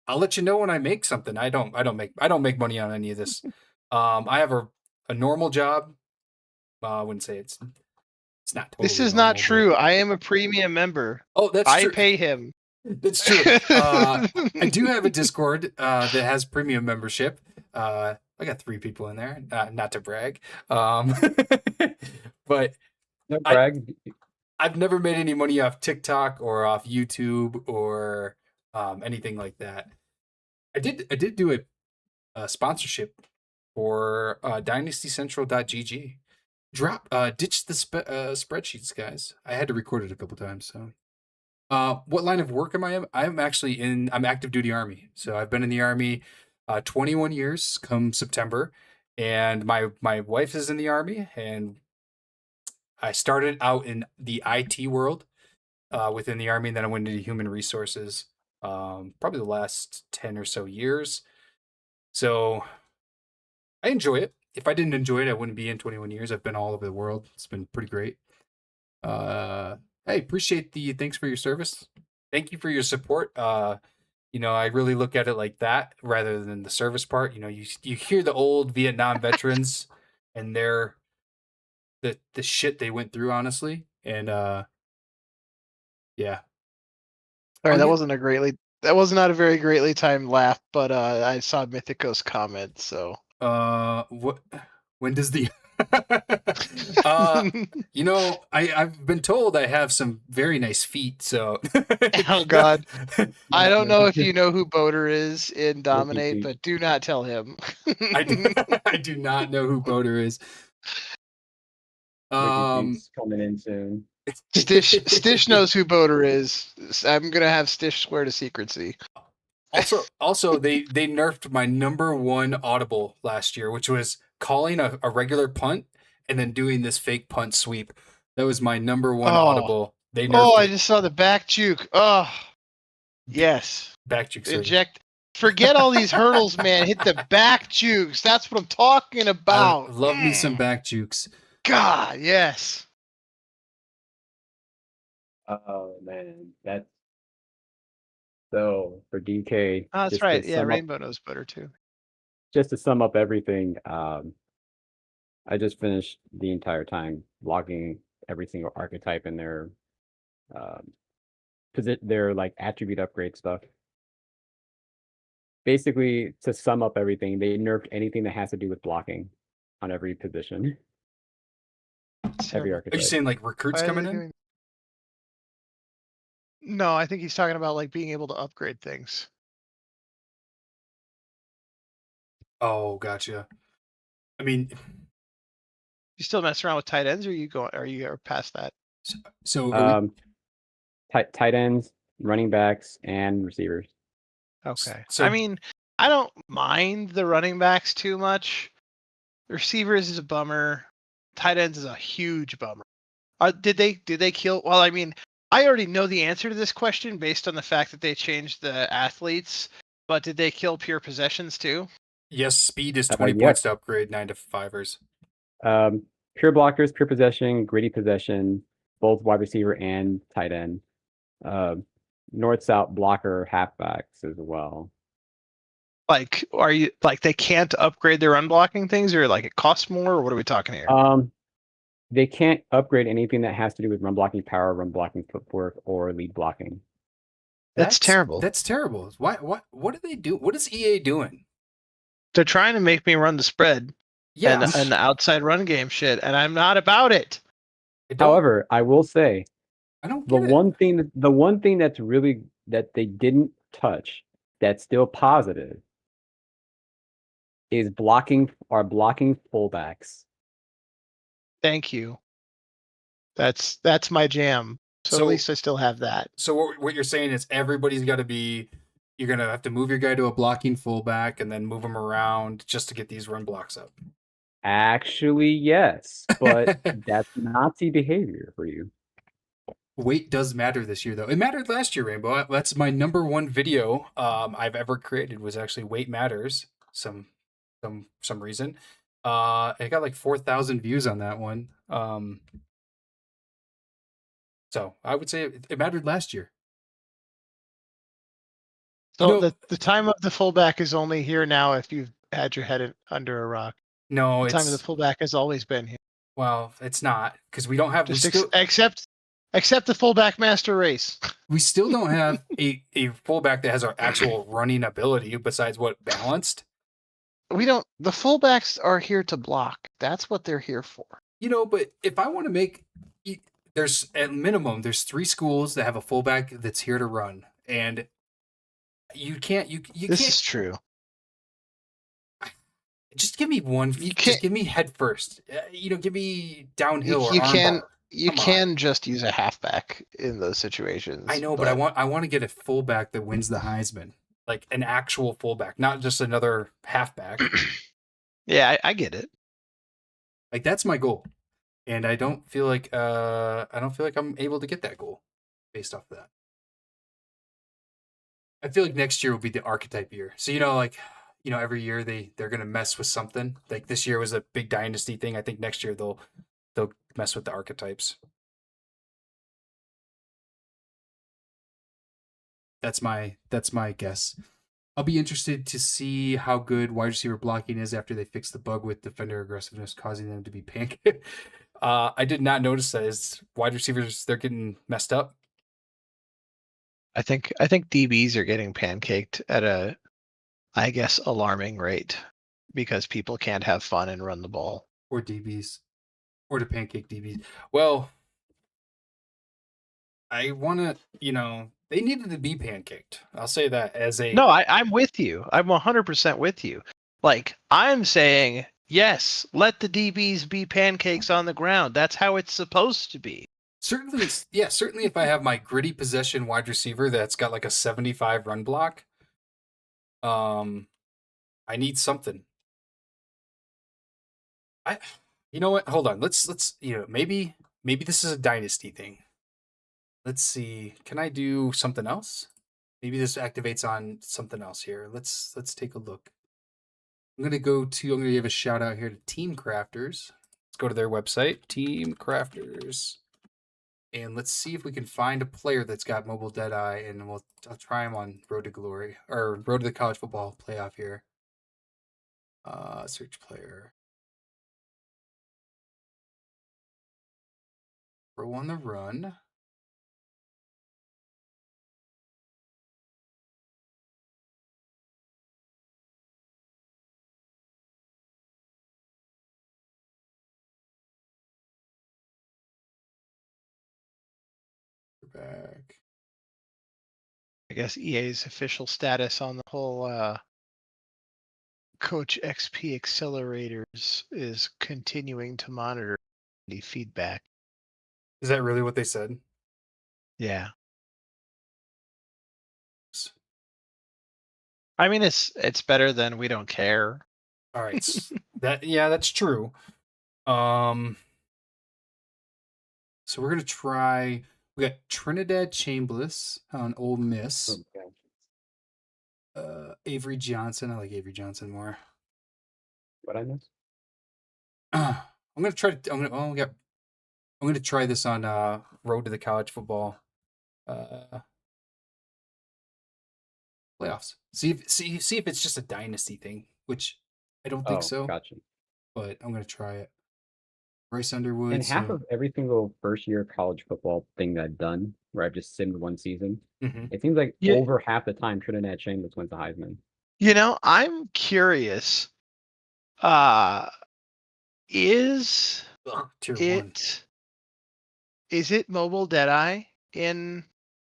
I'll let you know when I make something. I don't make money on any of this. I have a normal job. I wouldn't say it's not This totally is not normal, but true. I am a premium member. oh, that's I true. pay him. That's true. I do have a Discord that has premium membership. I got 3 people in there. Not to brag, but No I brag. I've never made any money off TikTok or off YouTube or anything like that. I did do a sponsorship for DynastyCentral.gg. Ditch the spreadsheets, guys. I had to record it a couple times. So, what line of work am I in? I'm active duty Army. So I've been in the Army 21 years come September, and my wife is in the Army, and I started out in the IT world within the Army, and then I went into human resources probably the last 10 or so years. So I enjoy it. If I didn't enjoy it, I wouldn't be in 21 years. I've been all over the world. It's been pretty great. Hey, appreciate the thanks for your service. Thank you for your support. I really look at it like that rather than the service part. You hear the old Vietnam veterans and the shit they went through, honestly. And yeah. Sorry, Oh that yeah. wasn't a greatly. That was not a very greatly timed laugh, but I saw Mythico's comment, so. What? When does the? uh, I've been told I have some very nice feet. So. Oh God, I don't know if Look you know who Boater is in Ricky Dominate, feet. but do not tell him. I do, I do not know who Boater is. Ricky Um, feet's coming in soon. Stish knows who Boater is. I'm gonna have Stish swear to secrecy. also, they nerfed my number 1 audible last year, which was calling a regular punt and then doing this fake punt sweep. That was my number 1 Oh, audible. They oh! nerfed I it. just saw the back juke. Oh, yes. Back juke surgery. Inject. Forget all these hurdles, man. Hit the back jukes. That's what I'm talking I about. love me some back jukes. God, yes. Oh man, that's so for DK. Oh, that's Just to right. Yeah, sum up, Rainbow knows better too. just to sum up everything. I just finished the entire time logging every single archetype in their their like attribute upgrade stuff. Basically, to sum up everything, they nerfed anything that has to do with blocking on every position, It's every terrible. Are you archetype. saying like recruits Why are coming they in? doing? No, I think he's talking about like being able to upgrade things. Oh, gotcha. I mean, You still mess around with tight ends, or are you past that? so are we? Tight ends, running backs, and receivers. Okay. So I mean, I don't mind the running backs too much. The receivers is a bummer. Tight ends is a huge bummer. Did they kill? Well, I mean, I already know the answer to this question based on the fact that they changed the athletes. But did they kill pure possessions too? yes, speed is 20 Yep. points to upgrade 9 to 5ers. Pure blockers, pure possession, gritty possession, both wide receiver and tight end. North-south blocker halfbacks as well. Like, are you like they can't upgrade their unblocking things, or like it costs more, or what are we talking here? They can't upgrade anything that has to do with run blocking power, run blocking footwork, or lead blocking. That's terrible. That's terrible. Why? What do they do? What is EA doing? They're trying to make me run the spread Yeah, and the outside run game shit, and I'm not about it. However, I will say I don't the get it. one thing that's really that they didn't touch that's still positive is blocking fullbacks. Thank you. That's my jam. So at least I still have that. So what you're saying is everybody's got to be, you're gonna have to move your guy to a blocking fullback and then move him around just to get these run blocks up. Actually, yes, but that's Nazi behavior for you. Weight does matter this year, though. It mattered last year, Rainbow. That's my #1 video I've ever created was actually weight matters. Some reason. It got like 4,000 views on that one. So I would say it mattered last year. So the time of the fullback is only here now if you've had your head under a rock. No, The time of the it's fullback has always been here. well, it's not because we don't have Just except the fullback master race. we still don't have a fullback that has our actual running ability besides what balanced. We don't. The fullbacks are here to block. That's what they're here for. But if I want to make, there's at minimum there's 3 schools that have a fullback that's here to run, and you can't. This can't is true. just give me one. Just give me head first. Give me downhill or armbar. You can just use a halfback in those situations. I know, but I want to get a fullback that wins the Heisman, like an actual fullback, not just another halfback. Yeah, I get it. Like that's my goal, and I don't feel like I'm able to get that goal based off of that. I feel like next year will be the archetype year. So every year they're gonna mess with something. Like this year was a big dynasty thing. I think next year they'll mess with the archetypes. That's my guess. I'll be interested to see how good wide receiver blocking is after they fix the bug with defender aggressiveness causing them to be pancaked. I did not notice that as wide receivers they're getting messed up. I think DBs are getting pancaked at a, I guess, alarming rate because people can't have fun and run the ball. Or DBs. Or to pancake DBs. Well, I want to, they needed to be pancaked. I'll say that as a... No, I'm with you. I'm 100% with you. Like, I'm saying, yes, let the DBs be pancakes on the ground. That's how it's supposed to be. Certainly if I have my gritty possession wide receiver that's got like a 75 run block, I need something. You know what? Hold on. Let's maybe this is a dynasty thing. Let's see. Can I do something else? Maybe this activates on something else here. Let's take a look. I'm gonna give a shout out here to Team Crafters. Let's go to their website, Team Crafters, and let's see if we can find a player that's got Mobile Deadeye, and I'll try him on Road to Glory or Road to the College Football Playoff here. Search player. Pro on the run. Back. I guess EA's official status on the whole Coach XP accelerators is continuing to monitor the feedback. Is that really what they said? Yeah. I mean, it's better than we don't care. All right. That's true. So we're gonna try. We got Trinidad Chambliss on Ole Miss. Okay. Avery Johnson. I like Avery Johnson more. What I miss? I'm gonna try. I'm gonna try this on Road to the College Football playoffs. See if it's just a dynasty thing, which I don't think so. Gotcha. But I'm gonna try it. Bryce Underwood. And half of every single first year college football thing that I've done, where I've just simmed one season, it seems like over half the time Trinidad Chambliss wins the Heisman. I'm curious. Is it Mobile Deadeye in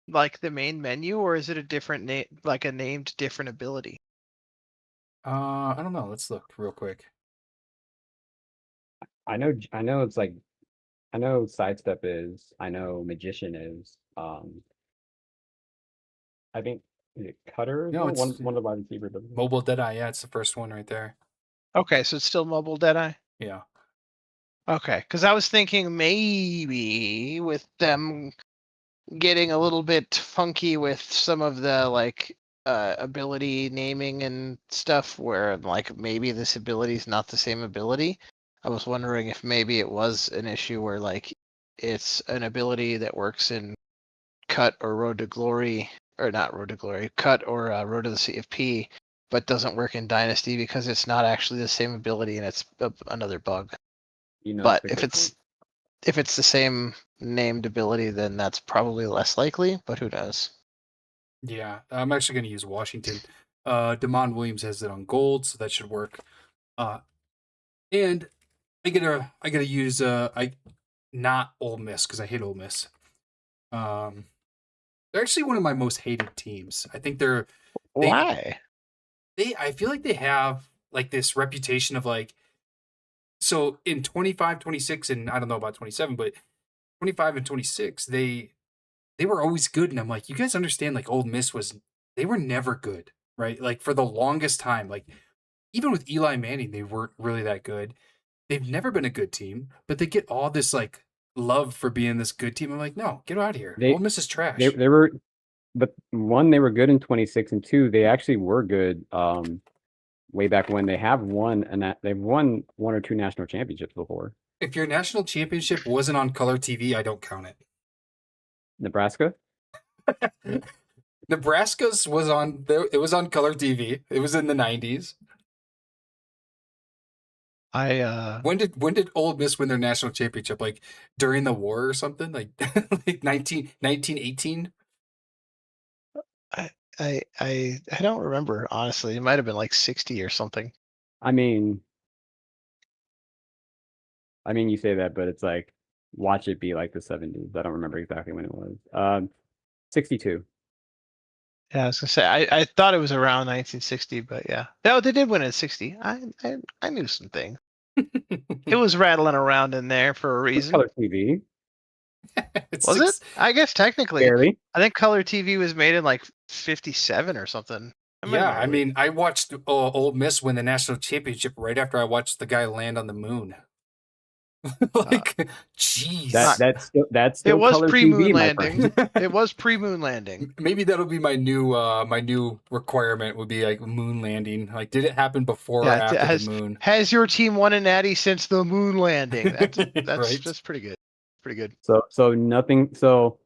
like the main menu, or is it a different name, like a named different ability? I don't know. Let's look real quick. I know it's like, I know Sidestep is, I know Magician is, I think Is it Cutter? No, it's one of the wide receiver abilities. Mobile Deadeye. Yeah, it's the first one right there. Okay, so it's still Mobile Deadeye. Yeah. Okay, because I was thinking maybe with them getting a little bit funky with some of the like ability naming and stuff, where like maybe this ability is not the same ability. I was wondering if maybe it was an issue where like it's an ability that works in Cut or Road to Glory, or not Road to Glory, Cut or Road to the CFP, but doesn't work in Dynasty because it's not actually the same ability and it's another bug. But That's a if good point. it's the same named ability, then that's probably less likely, but who knows? Yeah. I'm actually going to use Washington. Damon Williams has it on gold, so that should work. And I gotta use not Ole Miss because I hate Ole Miss. They're actually one of my most hated teams. I think they Why? I feel like they have like this reputation of like, so in 25, 26, and I don't know about 27, but 25 and 26, they were always good. And I'm like, you guys understand, like Ole Miss they were never good, right? Like for the longest time, like even with Eli Manning, they weren't really that good. They've never been a good team, but they get all this like love for being this good team. I'm like, no, get out of here. Ole They Miss is they trash. they were, but one, they were good in 26, and two, they actually were good way back when. They've won one or two national championships before. If your national championship wasn't on color TV, I don't count Nebraska. it. Nebraska's was on there. It was on color TV. It was in the 90s. When did Ole Miss win their national championship? Like during the war or something? Like like 1918? I I don't remember, honestly. It might have been like 60 or something. I mean, you say that, but it's like, watch it be like the 70s. I don't remember exactly when it was. 62. Yeah, I was gonna say I thought it was around 1960, but yeah. No, they did win in 60. I knew some things. It was rattling around in there for a reason. Color TV. It's Was it? I guess technically. Barely. I think color TV was made in like 57 or something. I might Yeah, be I early. mean, I watched Ole Miss win the national championship right after I watched the guy land on the moon. Like, jeez. That's It still was color pre-moon TV, my landing. friend. It was pre-moon landing. Maybe that'll be my new requirement would be like moon landing. Like, did it happen before or Yeah, after the moon? has your team won a natty since the moon landing? Right? That's pretty good. Pretty good. So nothing. So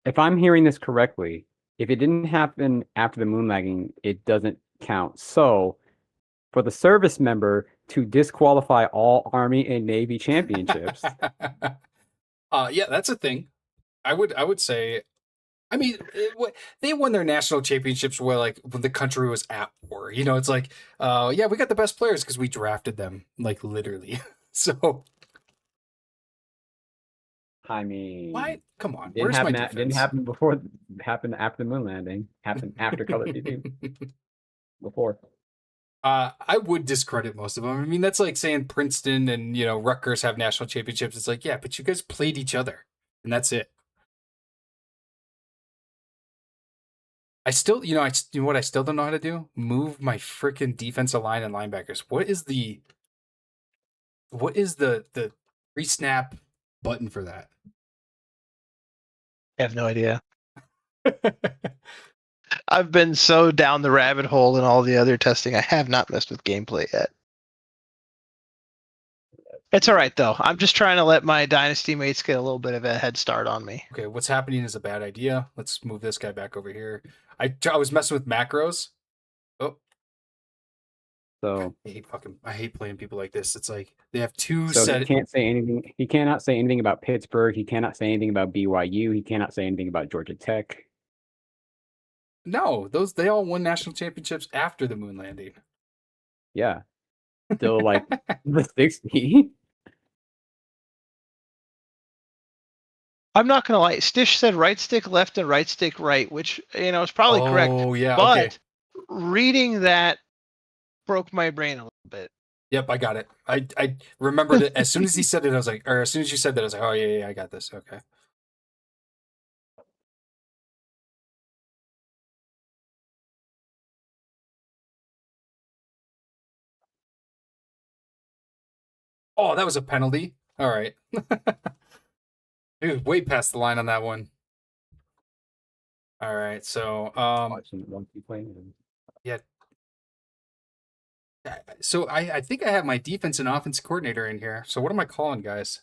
if I'm hearing this correctly, if it didn't happen after the moon landing, it doesn't count. So for the service member to disqualify all Army and Navy championships, Yeah, that's a thing. I would say. I mean, they won their national championships where like when the country was at war. You know, it's like, yeah, we got the best players because we drafted them, like literally. So I mean, why? Come on, didn't where's my happen. defense? Didn't happen before. Happened after the moon landing. Happened after color TV. Before. I would discredit most of them. I mean, that's like saying Princeton and Rutgers have national championships. It's like, yeah, but you guys played each other, and that's it. I still, what I still don't know how to do? Move my freaking defensive line and linebackers. What is the pre-snap button for that? I have no idea. I've been so down the rabbit hole in all the other testing. I have not messed with gameplay yet. It's all right though. I'm just trying to let my dynasty mates get a little bit of a head start on me. Okay, what's happening is a bad idea. Let's move this guy back over here. I was messing with macros. Oh, So I hate playing people like this. It's like they have two So set. he can't say anything. He cannot say anything about Pittsburgh. He cannot say anything about BYU. He cannot say anything about Georgia Tech. No, they all won national championships after the moon landing. Yeah, still like the 60. I'm not gonna lie. Stish said right stick left and right stick right, which is probably correct. Oh yeah, But okay. reading that broke my brain a little bit. Yep, I got it. I remembered it as soon as he said it. I was like, or as soon as you said that, I was like, oh yeah, I got this. Okay. Oh, that was a penalty. All right. It was way past the line on that one. All right. So, Watching one keep playing. yeah. So I think I have my defense and offense coordinator in here. So what am I calling, guys?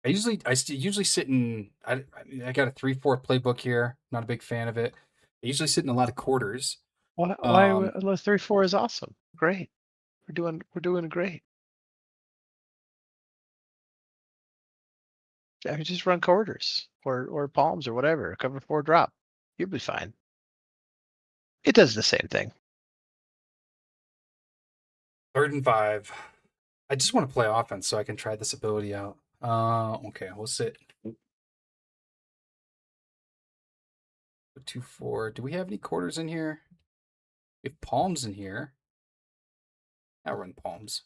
I usually sit in. I got a 3-4 playbook here. Not a big fan of it. I usually sit in a lot of quarters. Why Um, unless 3-4 is awesome. Great. We're doing great. I mean, just run quarters or palms or whatever. Cover 4 drop. You'll be fine. It does the same thing. 3rd and 5. I just want to play offense so I can try this ability out. Okay, we'll sit 2-4. Do we have any quarters in here? We have palms in here. I'll run palms.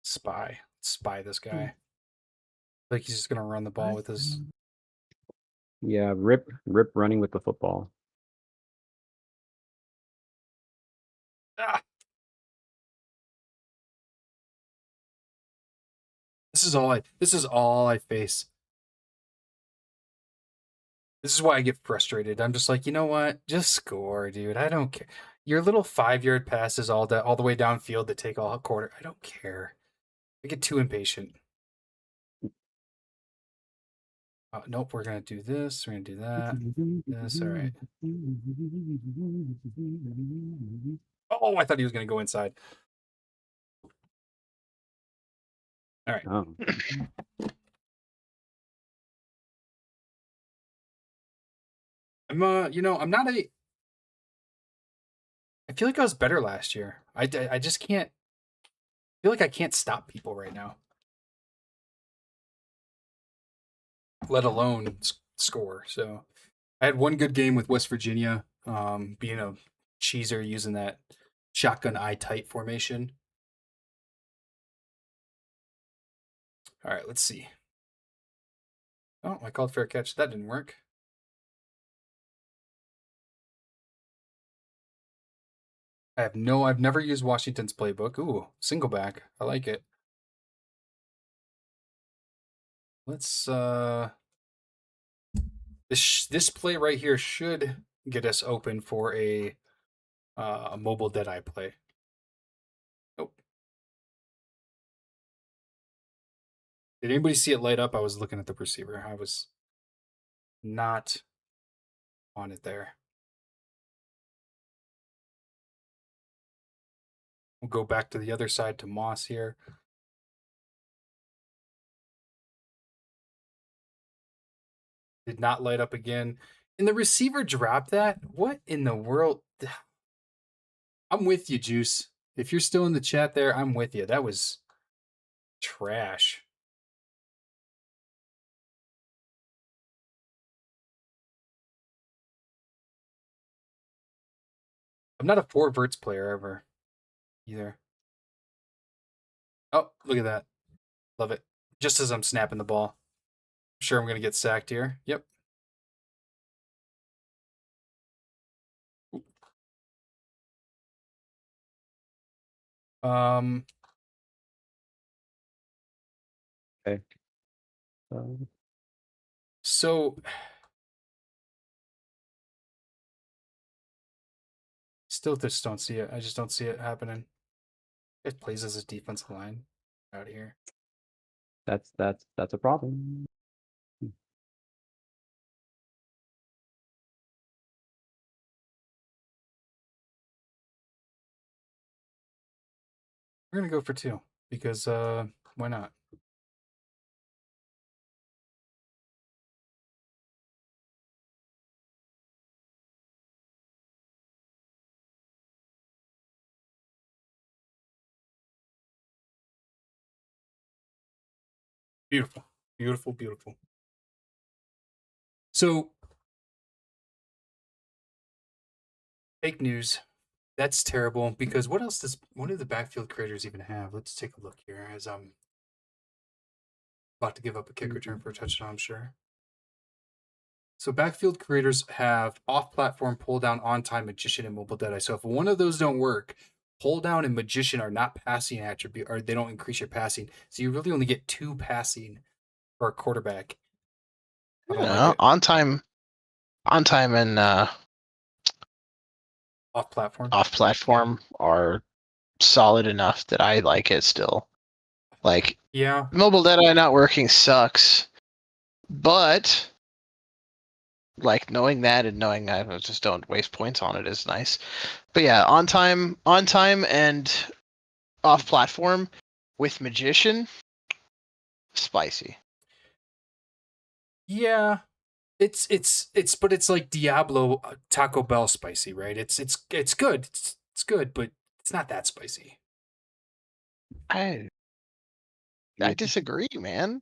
Spy. Spy this guy. Like he's just gonna run the ball with his. Yeah, rip running with the football. Ah! This is all I face. This is why I get frustrated. I'm just like, you know what? Just score, dude. I don't care. Your little 5-yard passes all the way downfield that take all a quarter. I don't care. I get too impatient. Nope, we're gonna do this. We're gonna do that. This. All right. Oh, I thought he was gonna go inside. All right. Oh, I'm not a. I feel like I was better last year. I just can't. I feel like I can't stop people right now. Let alone score. So I had one good game with West Virginia, being a cheeser using that shotgun eye tight formation. All right, let's see. Oh, I called fair catch. That didn't work. I've never used Washington's playbook. Ooh, single back. I like it. Let's this play right here should get us open for a mobile deadeye play. Nope. Did anybody see it light up? I was looking at the receiver. I was not on it there. We'll go back to the other side to Moss here. Did not light up again. And the receiver dropped that? What in the world? I'm with you, Juice. If you're still in the chat there, I'm with you. That was trash. I'm not a 4 verts player ever either. Oh, look at that. Love it. Just as I'm snapping the ball. I'm sure I'm going to get sacked here. Yep. Um, okay. Um, so still just don't see it. I just don't see it happening. It plays as a defensive line out here. that's a problem. We're going to go for 2 because why not? Beautiful. Beautiful, beautiful. So fake news. That's terrible because what else what do the backfield creators even have? Let's take a look here as About to give up a kick return for a touchdown, I'm sure. So backfield creators have off-platform, pull down, on-time, magician, and mobile deadeye. So if one of those don't work, pull down and magician are not passing attribute, or they don't increase your passing. So you really only get 2 passing for a quarterback. I don't like it. On time, and Off-platform. off platform are solid enough that I like it still. Like Yeah. Mobile Deadeye not working sucks, but like knowing that and knowing I just don't waste points on it is nice. But yeah, on time, and off platform with magician, spicy. Yeah. It's but it's like Diablo Taco Bell spicy, right? It's good. It's good, but it's not that spicy. I disagree, man.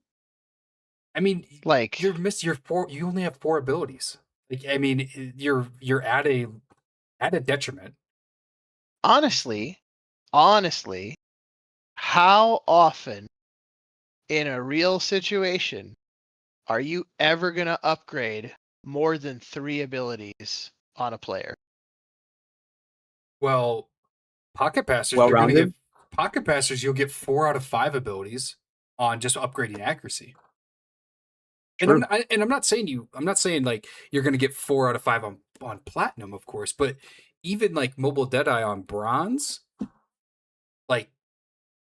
I mean, Like you're missing your 4, you only have 4 abilities. Like I mean, you're at a detriment. honestly, how often in a real situation are you ever gonna upgrade more than 3 abilities on a player? Well, pocket passers, you're going to Well-rounded. get pocket passers, you'll get 4 out of 5 abilities on just upgrading accuracy. True. And I'm not saying like you're going to get 4 out of 5 on platinum, of course, but even like Mobile Deadeye on bronze, like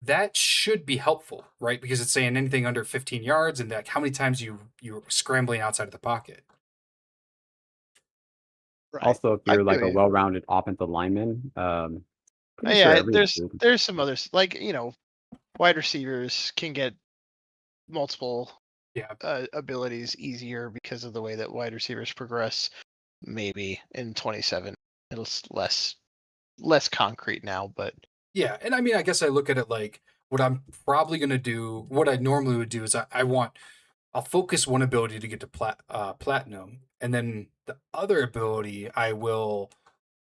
that should be helpful, right? Because it's saying anything under 15 yards and like how many times you're scrambling outside of the pocket. Right. Also, if I you're like feel a you. well-rounded offensive lineman, pretty sure Yeah, every there's some others like wide receivers can get multiple Yeah. abilities easier because of the way that wide receivers progress. Maybe in 27, it's less concrete now, but Yeah, and I mean, I guess I look at it like what I'm probably going to do, what I normally would do is I'll focus one ability to get to platinum, and then the other ability I will,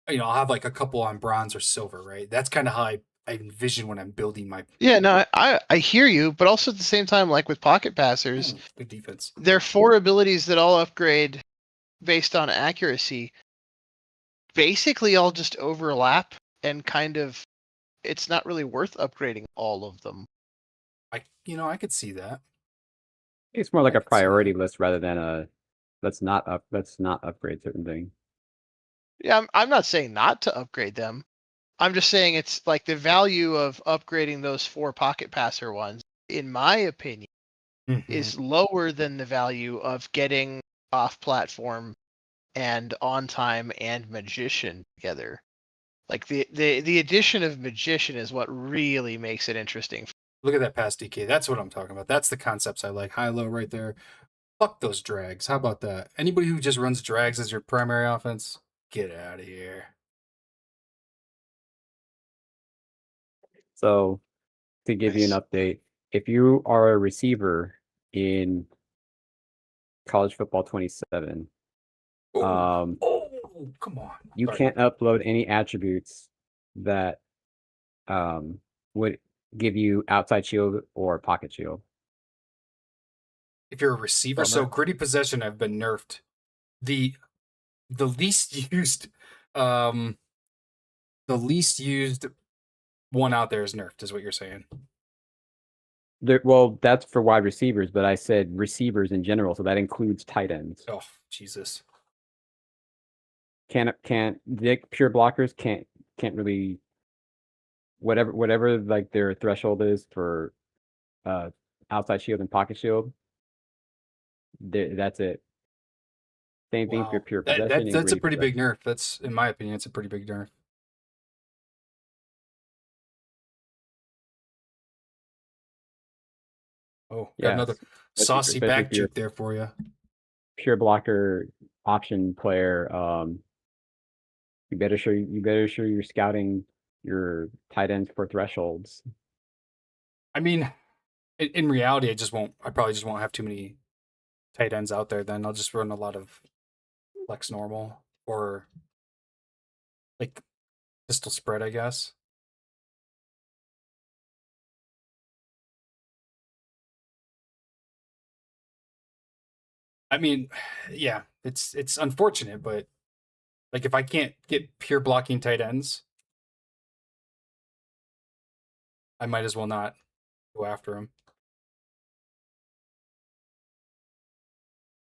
I'll have like a couple on bronze or silver, right? That's kind of how I envision when I'm building my yeah, no, I hear you, but also at the same time, like with pocket passers, good defense. there are 4 abilities that all upgrade based on accuracy. Basically, all just overlap and kind of it's not really worth upgrading all of them. I could see that. It's more like I a could see that. priority list rather than a let's not upgrade certain thing. Yeah, I'm not saying not to upgrade them. I'm just saying it's like the value of upgrading those 4 pocket passer ones, in my opinion, Mhm. is lower than the value of getting off platform and on time and magician together. Like the addition of magician is what really makes it interesting. Look at that pass DK. That's what I'm talking about. That's the concepts I like. High low right there. Fuck those drags. How about that? Anybody who just runs drags as your primary offense, get out of here. So to give you an Nice. update, if you are a receiver in college football 27, Oh, come on. you Sorry. can't upload any attributes that would give you outside shield or pocket shield. If you're a receiver, so Bummer. gritty possession have been nerfed. The the least used um the least used one out there is nerfed, is what you're saying. Well, that's for wide receivers, but I said receivers in general, so that includes tight ends. Oh, Jesus. Can't pure blockers can't really whatever like their threshold is for uh outside shield and pocket shield. That's it. Same thing for Wow. pure That, possession that and that's a gritty pretty big possession. nerf. That's in my opinion, it's a pretty big nerf. Oh, got another Yes, saucy especially back if you're juke there for you. pure blocker option player. You better show you're scouting your tight ends for thresholds. I mean, in reality, I probably just won't have too many tight ends out there then. I'll just run a lot of flex normal or like pistol spread, I guess. I mean, yeah, it's unfortunate, but like if I can't get pure blocking tight ends, I might as well not go after him.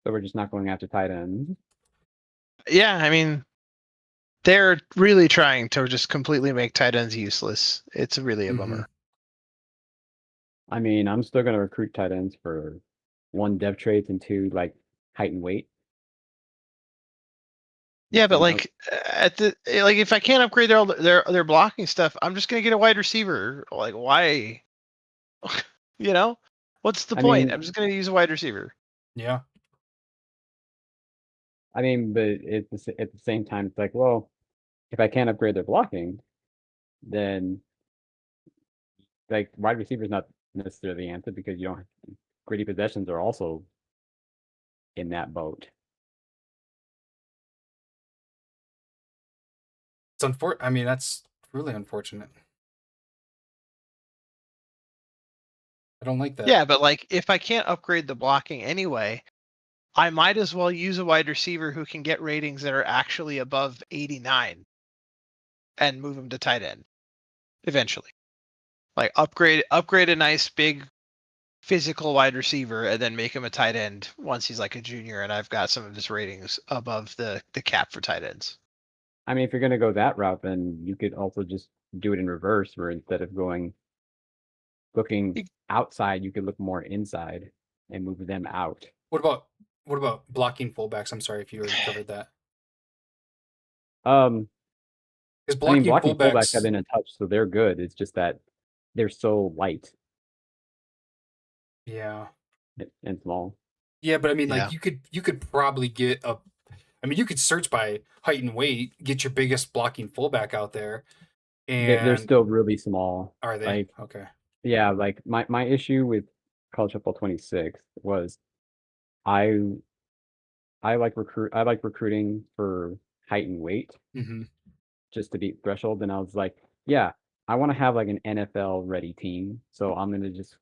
So we're just not going after tight ends. Yeah, I mean, they're really trying to just completely make tight ends useless. It's really a bummer. I mean, I'm still gonna recruit tight ends for one, dev traits, and two, like height and weight. Yeah, but You know, like if I can't upgrade their blocking stuff, I'm just gonna get a wide receiver. Like why? You know, what's the I point? mean, I'm just gonna use a wide receiver. Yeah. but at the same time, it's like, well, if I can't upgrade their blocking, then like wide receiver is not necessarily the answer because you don't gritty possessions are also in that boat. It's unfortunate. I mean, that's really unfortunate. I don't like that. Yeah, but like if I can't upgrade the blocking anyway, I might as well use a wide receiver who can get ratings that are actually above 89 and move him to tight end eventually. Like upgrade a nice big physical wide receiver and then make him a tight end once he's like a junior and I've got some of his ratings above the cap for tight ends. I mean, if you're gonna go that route, then you could also just do it in reverse, where instead of looking outside, you could look more inside and move them out. What about blocking fullbacks? I'm sorry if you already covered that. Um, Because I mean, blocking blocking fullbacks have fullbacks, been in touch, so they're good. It's just that they're so light yeah, and small. yeah. But I mean, Yeah. like you could probably get a. I mean, you could search by height and weight, get your biggest blocking fullback out there, They're and still really small. are they Like, okay? yeah, like my issue with College Football 26 was I I like recruiting for height and weight Mm-hmm. just to beat threshold. And I was like, yeah, I want to have like an NFL ready team. So I'm gonna just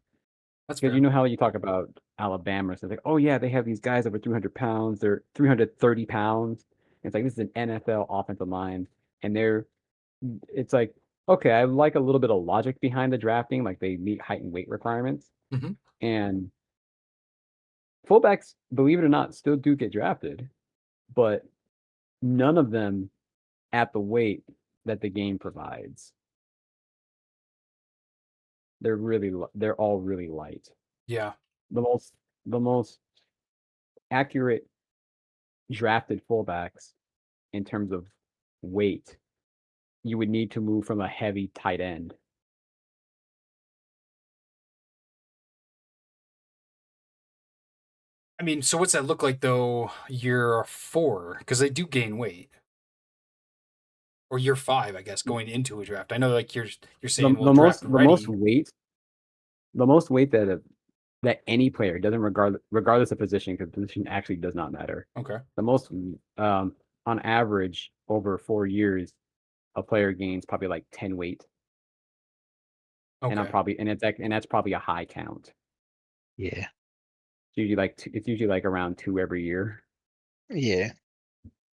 That's because you fair. know how you talk about Alabama, so it's like, oh yeah, they have these guys over 300 pounds, they're 330 pounds. It's like this is an NFL offensive line, and it's like, okay, I like a little bit of logic behind the drafting, like they meet height and weight requirements. Mm-hmm. And fullbacks, believe it or not, still do get drafted, but none of them at the weight that the game provides. They're all really light. Yeah. The most accurate drafted fullbacks in terms of weight, you would need to move from a heavy tight end. I mean, so what's that look like though? Year 4, because they do gain weight, or year 5, I guess, going into a draft. I know, like you're saying, we'll draft The most ready. weight that any player doesn't regardless of position, because position actually does not matter. Okay. The most on average over 4 years, a player gains probably like 10 weight, Okay. and that's probably a high count. Yeah. It's usually like around 2 every year. Yeah.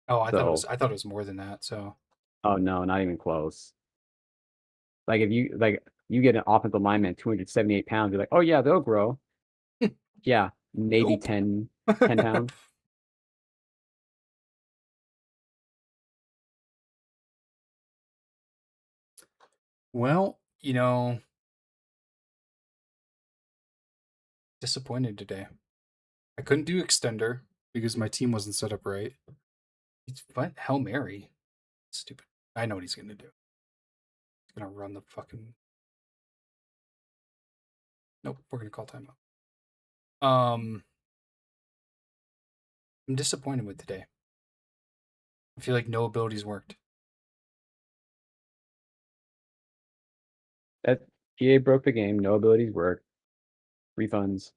Oh, So I thought it was more than that. So oh no, not even close. Like if you get an offensive lineman 278 pounds, you're like, oh yeah, they'll grow. Yeah, maybe nope. 10 pounds. Well, disappointed today. I couldn't do extender because my team wasn't set up right. It's what? Hail Mary. Stupid. I know what he's gonna do. He's gonna run the fucking. Nope. We're gonna call timeout. I'm disappointed with today. I feel like no abilities worked. That GA broke the game. No abilities work. Refunds.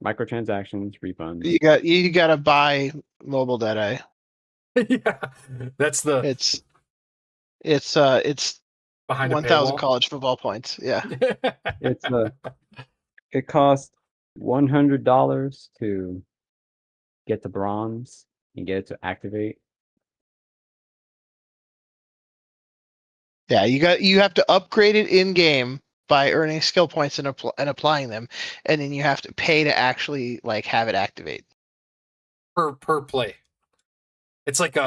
Microtransactions. Refunds. You got to buy Mobile Deadeye. Yeah, that's the It's behind a 1,000 paywall. college football points. Yeah. It's it costs $100 to get the bronze and get it to activate. Yeah, you have to upgrade it in game by earning skill points and applying them, and then you have to pay to actually like have it activate. Per play. It's like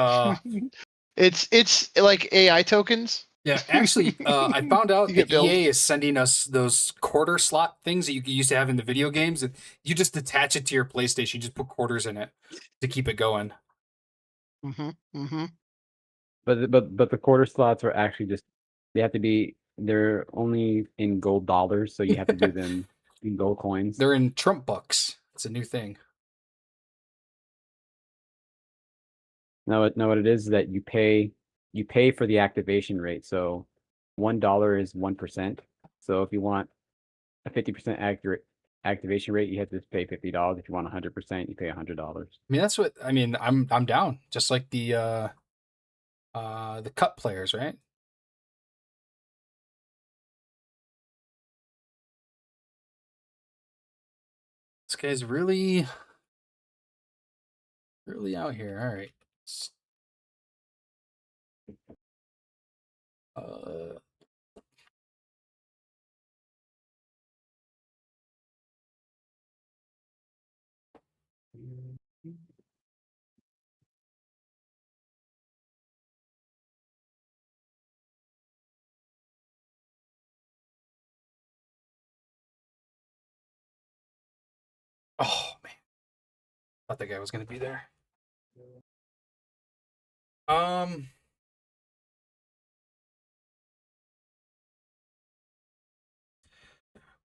it's like AI tokens. yeah, actually, I found out You that get billed. EA is sending us those quarter slot things that you used to have in the video games. And you just attach it to your PlayStation, you just put quarters in it to keep it going. But the quarter slots are actually just they're only in gold dollars, so you have to do them in gold coins. They're in Trump bucks. It's a new thing. Now what it is that you pay for the activation rate. So $1 is 1%. So if you want a 50% accurate activation rate, you have to pay $50. If you want 100%, you pay $100. I mean, that's what I mean. I'm down. Just like the cup players, right? This guy's really out here. All right. Oh man, thought that guy was gonna be there.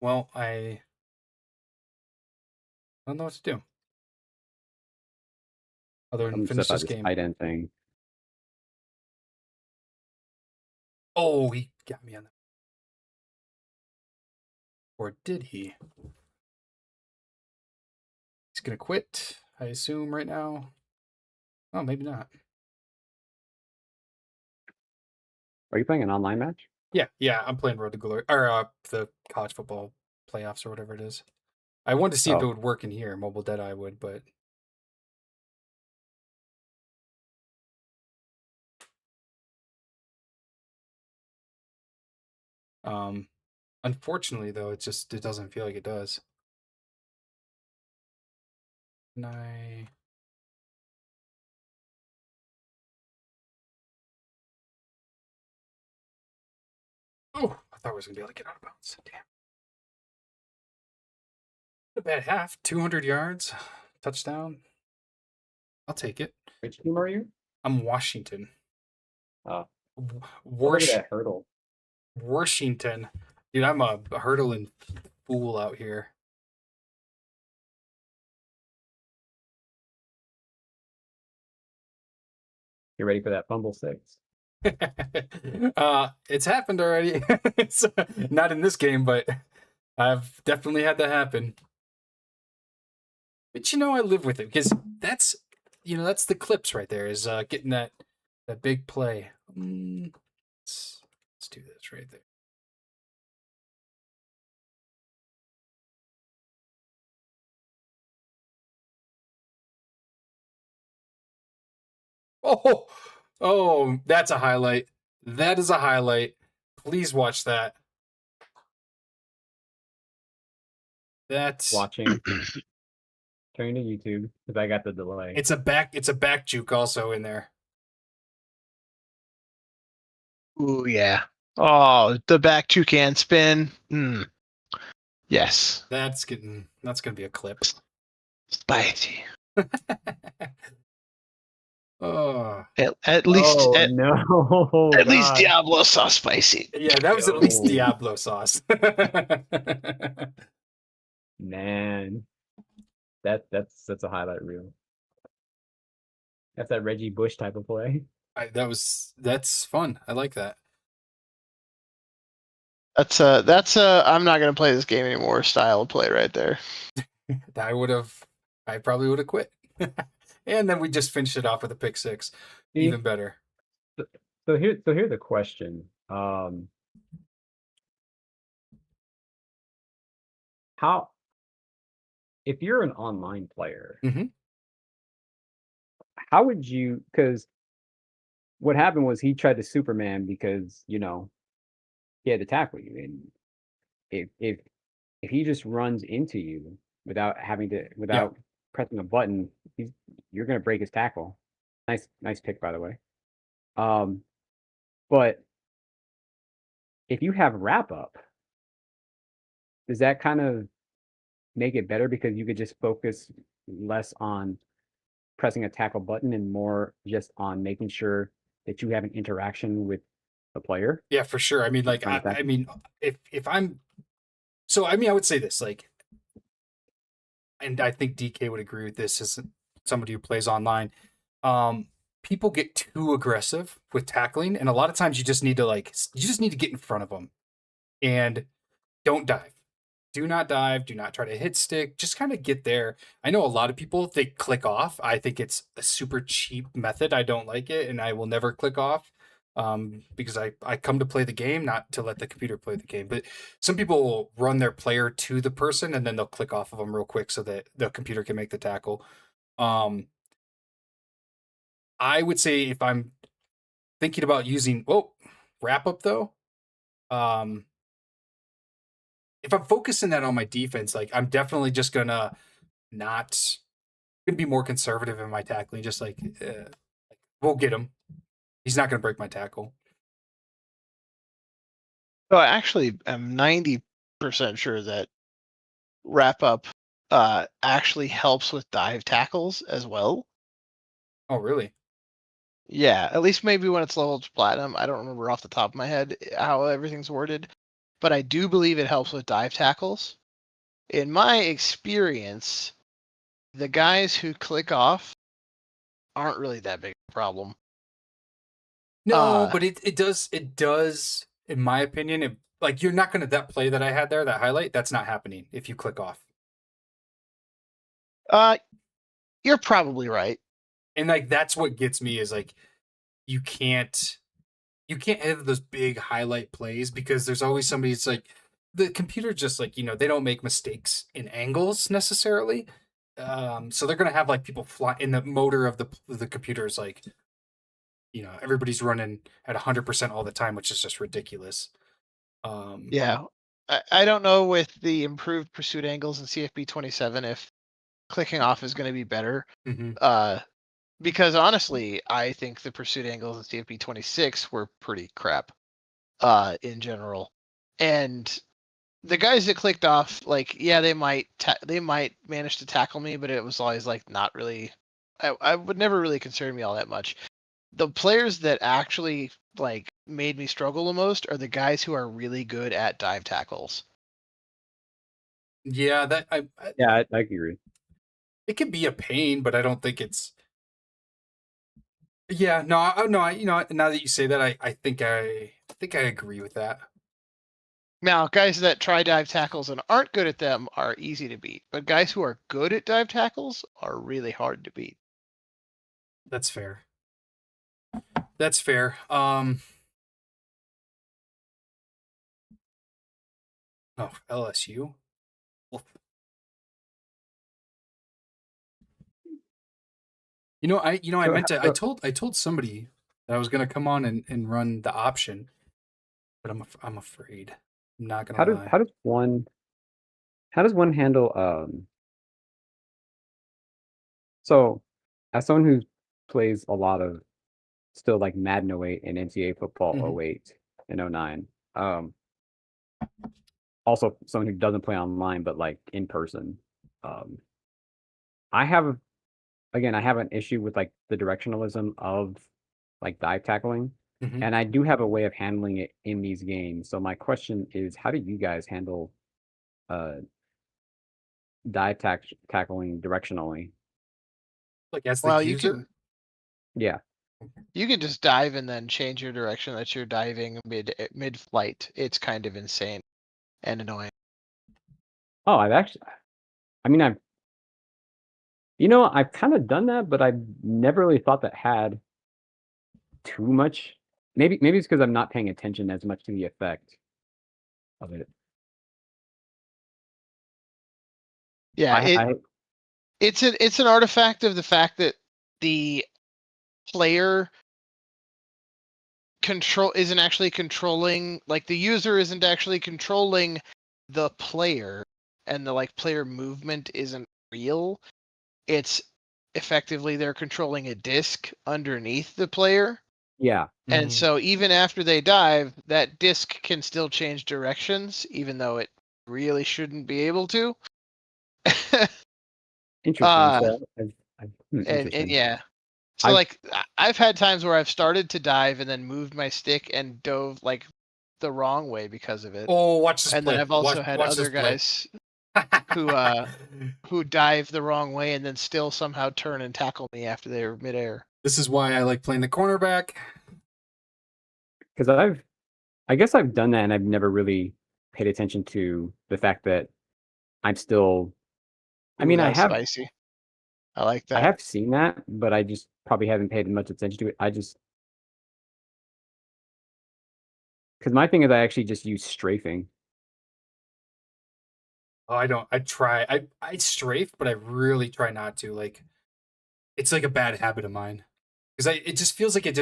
Well, I don't know what to do other than finish this game. Tight end thing. Oh, he got me on that. Or did he? He's gonna quit, I assume, right now. Oh, maybe not. Are you playing an online match? Yeah, I'm playing Road to Glory or the college football playoffs or whatever it is. I wanted to see if it would work in here. Mobile Deadeye would, but unfortunately though, it doesn't feel like it does. Can I? Oh, I thought I was gonna be able to get out of bounds. Damn. A bad half, 200 yards, touchdown. I'll take it. Which team are you? I'm Washington. Oh, look at that hurdle. Washington. Dude, I'm a hurdling fool out here. You ready for that fumble 6? It's happened already. It's not in this game, but I've definitely had that happen. But I live with it because that's the clips right there is getting that big play. Let's do this right there. Oh, that's a highlight. That is a highlight. Please watch that. That's Watching. Turn to YouTube because I got the delay. It's a back juke also in there. Ooh yeah. Oh, the back toucan spin. Yes. That's gonna be a clip. Spicy. Oh. At least no. at least Diablo sauce spicy. Yeah, that was at least Diablo sauce. Man. That's a highlight reel. That's that Reggie Bush type of play. That's fun. I like that. That's I'm not gonna play this game anymore style of play right there. I probably would have quit. And then we just finished it off with a pick 6. Even better. So here's the question. How if you're an online player, Mhm. how would you? Because what happened was he tried to Superman because he had to tackle you, and if he just runs into you Yeah. without pressing a button, you're gonna break his tackle. Nice pick, by the way. Um, but if you have wrap up, does that kind of make it better because you could just focus less on pressing a tackle button and more just on making sure that you have an interaction with the player Yeah, for sure. I mean, like, trying to I tackle? mean, if I'm so, I mean, I would say this, like, and I think DK would agree with this as somebody who plays online. Um, People get too aggressive with tackling, and a lot of times you just need to get in front of them and don't dive. Do not dive. Do not try to hit stick. Just kind of get there. I know a lot of people they click off. I think it's a super cheap method. I don't like it, and I will never click off because I come to play the game, not to let the computer play the game. But some people will run their player to the person, and then they'll click off of them real quick so that the computer can make the tackle. Um, I would say if I'm thinking about using wrap up though, um, if I'm focusing that on my defense, like I'm definitely just gonna not gonna be more conservative in my tackling. Just like we'll get him. He's not gonna break my tackle. So I actually am 90% sure that wrap up actually helps with dive tackles as well. Oh, really? Yeah, at least maybe when it's leveled to platinum. I don't remember off the top of my head how everything's worded, but I do believe it helps with dive tackles. In my experience, the guys who click off aren't really that big a problem. No, Uh, but it does. In my opinion, like you're not gonna that play that I had there, that highlight. That's not happening if you click off. uh, you're probably right. And like that's what gets me is like you can't you can't have those big highlight plays because there's always somebody. It's like the computer just like they don't make mistakes in angles necessarily. So they're gonna have like people fly in the motor of the computer is like everybody's running at 100% all the time, which is just ridiculous. Um, Yeah. I don't know with the improved pursuit angles in CFB 27 if clicking off is going to be better. mhm. Uh, because honestly, I think the pursuit angles in CFB 26 were pretty crap in general. And the guys that clicked off, like, yeah, they might manage to tackle me, but it was always like not really. I would never really concern me all that much. The players that actually like made me struggle the most are the guys who are really good at dive tackles. Yeah, that I Yeah, I agree. it can be a pain, but I don't think it's. Yeah, no, no, now that you say that, I think I agree with that. Now, guys that try dive tackles and aren't good at them are easy to beat, but guys who are good at dive tackles are really hard to beat. That's fair. That's fair. Oh, LSU. Well, I So, meant to. I so told somebody that I was gonna come on and run the option, but I'm afraid. I'm not gonna how does lie. how does one how does one handle so as someone who plays a lot of still like Madden '08 and NCAA football Mhm. '08 and '09, also someone who doesn't play online but like in person, um, I have I have an issue with like the directionalism of like dive tackling, Mhm. and I do have a way of handling it in these games. So my question is, how do you guys handle uh tackling directionally? Like as the Well, user. Yeah. you can just dive and then change your direction that you're diving mid flight. It's kind of insane and annoying. Oh, I mean, I've kind of done that, but I've never really thought that had too much. Maybe it's because I'm not paying attention as much to the effect of it. Yeah, I it's an artifact of the fact that the player isn't actually controlling, like the user isn't actually controlling the player, and the like player movement isn't real. It's effectively they're controlling a disc underneath the player. yeah. And so even after they dive, that disc can still change directions, even though it really shouldn't be able to. Interesting. uh, So and interesting. yeah. So I've like I've had times where I've started to dive and then moved my stick and dove like the wrong way because of it. Oh, watch this And then play. I've also Watch had watch other this play. guys who dive the wrong way and then still somehow turn and tackle me after they're midair. This is why I like playing the cornerback. because I guess I've done that and I've never really paid attention to the fact that I'm still. I Ooh, mean, that was spicy. I like I that. have seen that, but I just probably haven't paid much attention to it. I just because my thing is I actually just use strafing. Oh, I don't. I try. I strafe, but I really try not to. Like it's like a bad habit of mine because I it just feels like it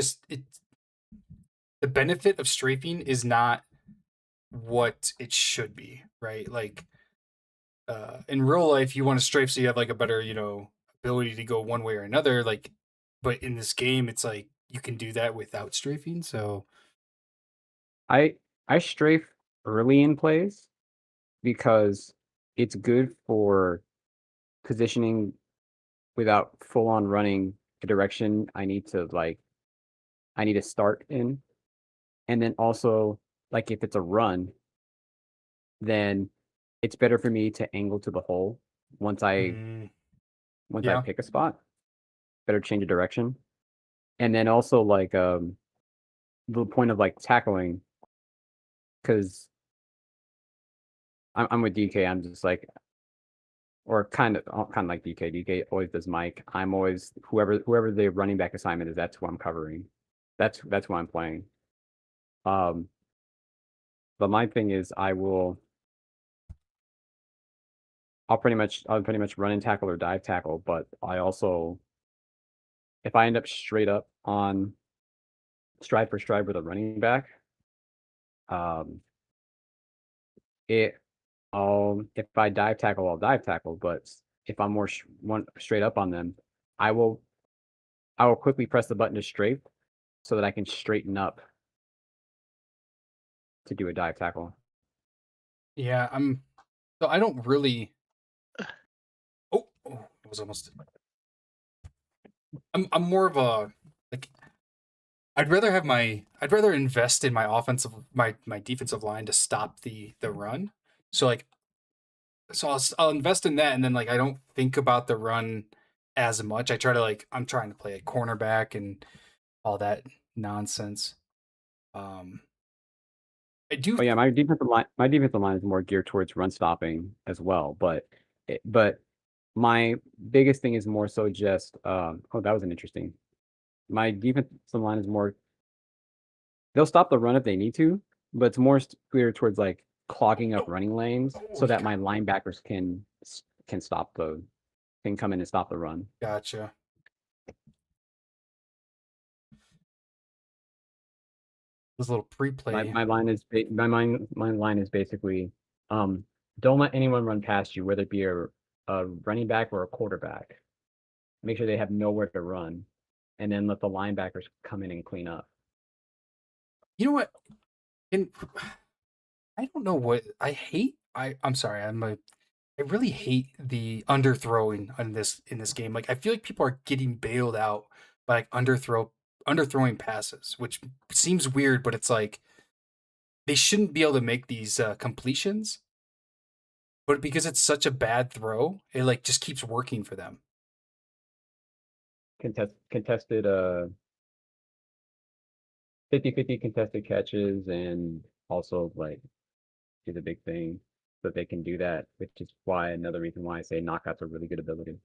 the benefit of strafing is not what it should be, right? Like in real life, you want to strafe so you have like a better ability to go one way or another. Like, but in this game, it's like you can do that without strafing. So I I strafe early in plays because it's good for positioning without full on running the direction I need to start in. And then also like if it's a run, then it's better for me to angle to the hole once I mm, once I yeah, pick a spot. Better change of direction. And then also like the point of like tackling because I'm with DK. I'm just like or kind of like DK. DK always does Mike. I'm always whoever the running back assignment is. That's who I'm covering. That's who I'm playing. Um, but my thing is I'll pretty much run and tackle or dive tackle. But I also if I end up straight up on stride for stride with a running back, um, it if I dive tackle, I'll dive tackle. But if I'm one straight up on them, I will I will quickly press the button to strafe so that I can straighten up to do a dive tackle. yeah. So I don't really. Oh, it was almost. I'm more of a like. I'd rather invest in my defensive line to stop the run. So like I'll invest in that, and then like I don't think about the run as much. I try to like I'm trying to play a cornerback and all that nonsense. Um, I do. But yeah, my defensive line is more geared towards run stopping as well. But my biggest thing is more so just oh that was an interesting. My defensive line is more they'll stop the run if they need to, but it's more geared towards like clogging up Oh, running lanes oh, so he that got my linebackers can stop the can come in and stop the run. gotcha. This little pre-play. My line is basically don't let anyone run past you, whether it be a running back or a quarterback. Make sure they have nowhere to run, and then let the linebackers come in and clean up. You know what? And I don't know what I hate. I'm sorry. I really hate the underthrowing in this game. Like I feel like people are getting bailed out by like underthrowing passes, which seems weird, but it's like they shouldn't be able to make these completions, but because it's such a bad throw, it like just keeps working for them. Contested 50-50 contested catches and also like is a big thing that they can do that, which is why another reason why I say knockouts are really good ability.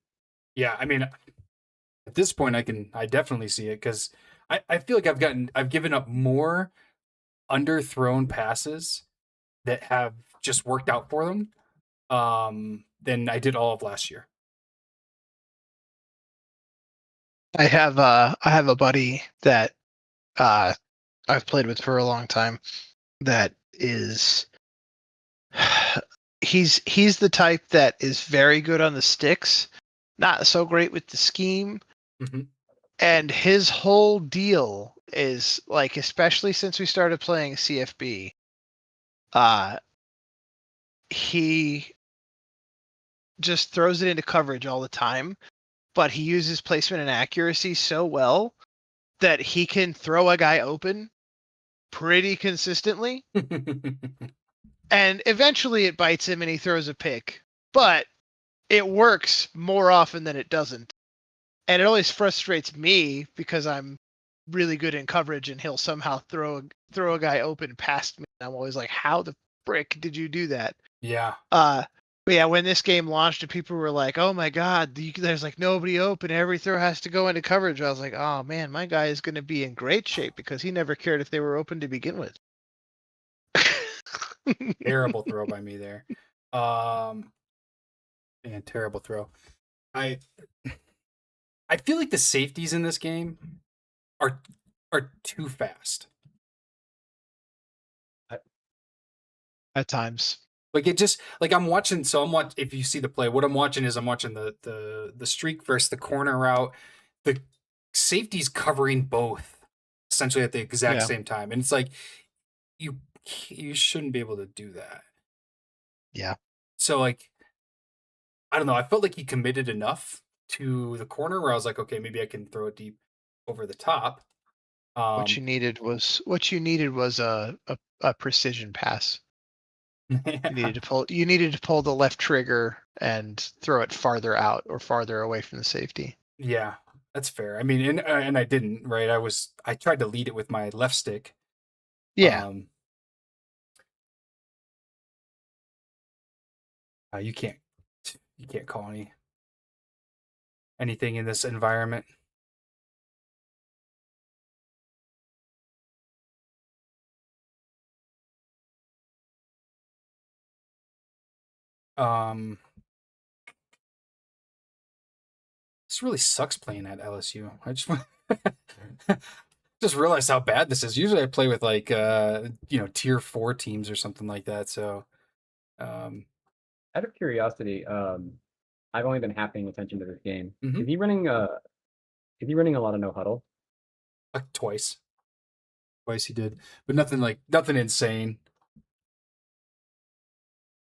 Yeah, I mean, at this point, I definitely see it because I feel like I've given up more underthrown passes that have just worked out for them than I did all of last year. I have a buddy that I've played with for a long time that is he's the type that is very good on the sticks, not so great with the scheme. Mhm. And his whole deal is like, especially since we started playing CFB, he just throws it into coverage all the time, but he uses placement and accuracy so well that he can throw a guy open pretty consistently, and eventually it bites him and he throws a pick. But it works more often than it doesn't. And it always frustrates me because I'm really good in coverage and he'll somehow throw a guy open past me. And I'm always like, how the frick did you do that? Yeah. But yeah, when this game launched and people were like, oh my God, there's like nobody open. Every throw has to go into coverage. I was like, oh man, my guy is going to be in great shape because he never cared if they were open to begin with. Terrible throw by me there. Man, terrible throw. I I feel like the safeties in this game are are too fast. At times. Like it just like I'm watching. So I'm watching. If you see the play, what I'm watching is I'm watching the streak versus the corner route. The safety's covering both essentially at the exact Yeah. same time, and it's like you you shouldn't be able to do that. Yeah. So like I don't know. I felt like he committed enough to the corner where I was like, okay, maybe I can throw it deep over the top. What you Um, needed was a precision pass. You needed to pull the left trigger and throw it farther out or farther away from the safety. yeah, that's fair. I mean, and I didn't, right? I tried to lead it with my left stick. Yeah. Um, you can't call anything in this environment. Um, this really sucks playing at LSU. I just just realized how bad this is. Usually I play with like tier 4 teams or something like that. So um Out of curiosity, I've only been half paying attention to this game. mhm, Is he running a lot of no huddle? like twice he did, but nothing insane.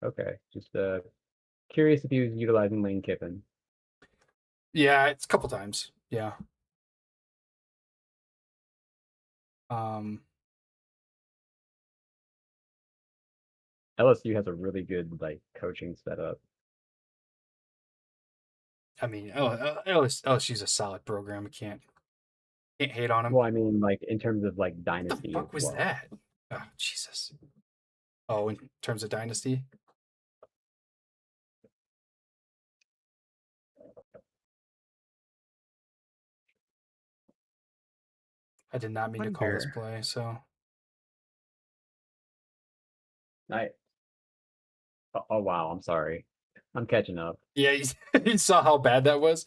Okay, just curious if he was utilizing Lane Kiffin. Yeah, it's a couple times. Yeah. Um, LSU has a really good like coaching setup. I mean, LSU's a solid program. I can't hate on him. Well, I mean, like in terms of like What the dynasty as fuck was well. that? Oh, Jesus. Oh, in terms of dynasty? I did not mean to call this Wonder. play, so I oh wow, I'm sorry. I'm catching up. yeah, you saw how bad that was.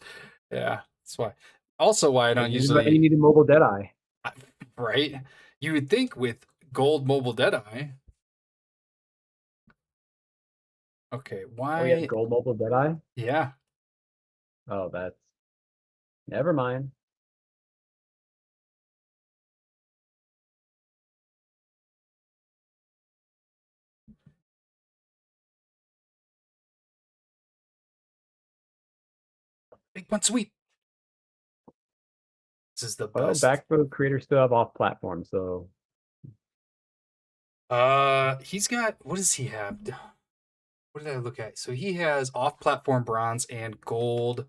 Yeah, that's why. Also, why I don't This is why you usually need a mobile Deadeye. right. You would think with gold mobile Deadeye. Okay, Oh, yeah, why? gold mobile Deadeye. Yeah, Oh, that's never mind. big punt sweep. This is the Well, best. backfield creators still have off platform, so He's got what does he have? What did I look at? So he has off-platform bronze and gold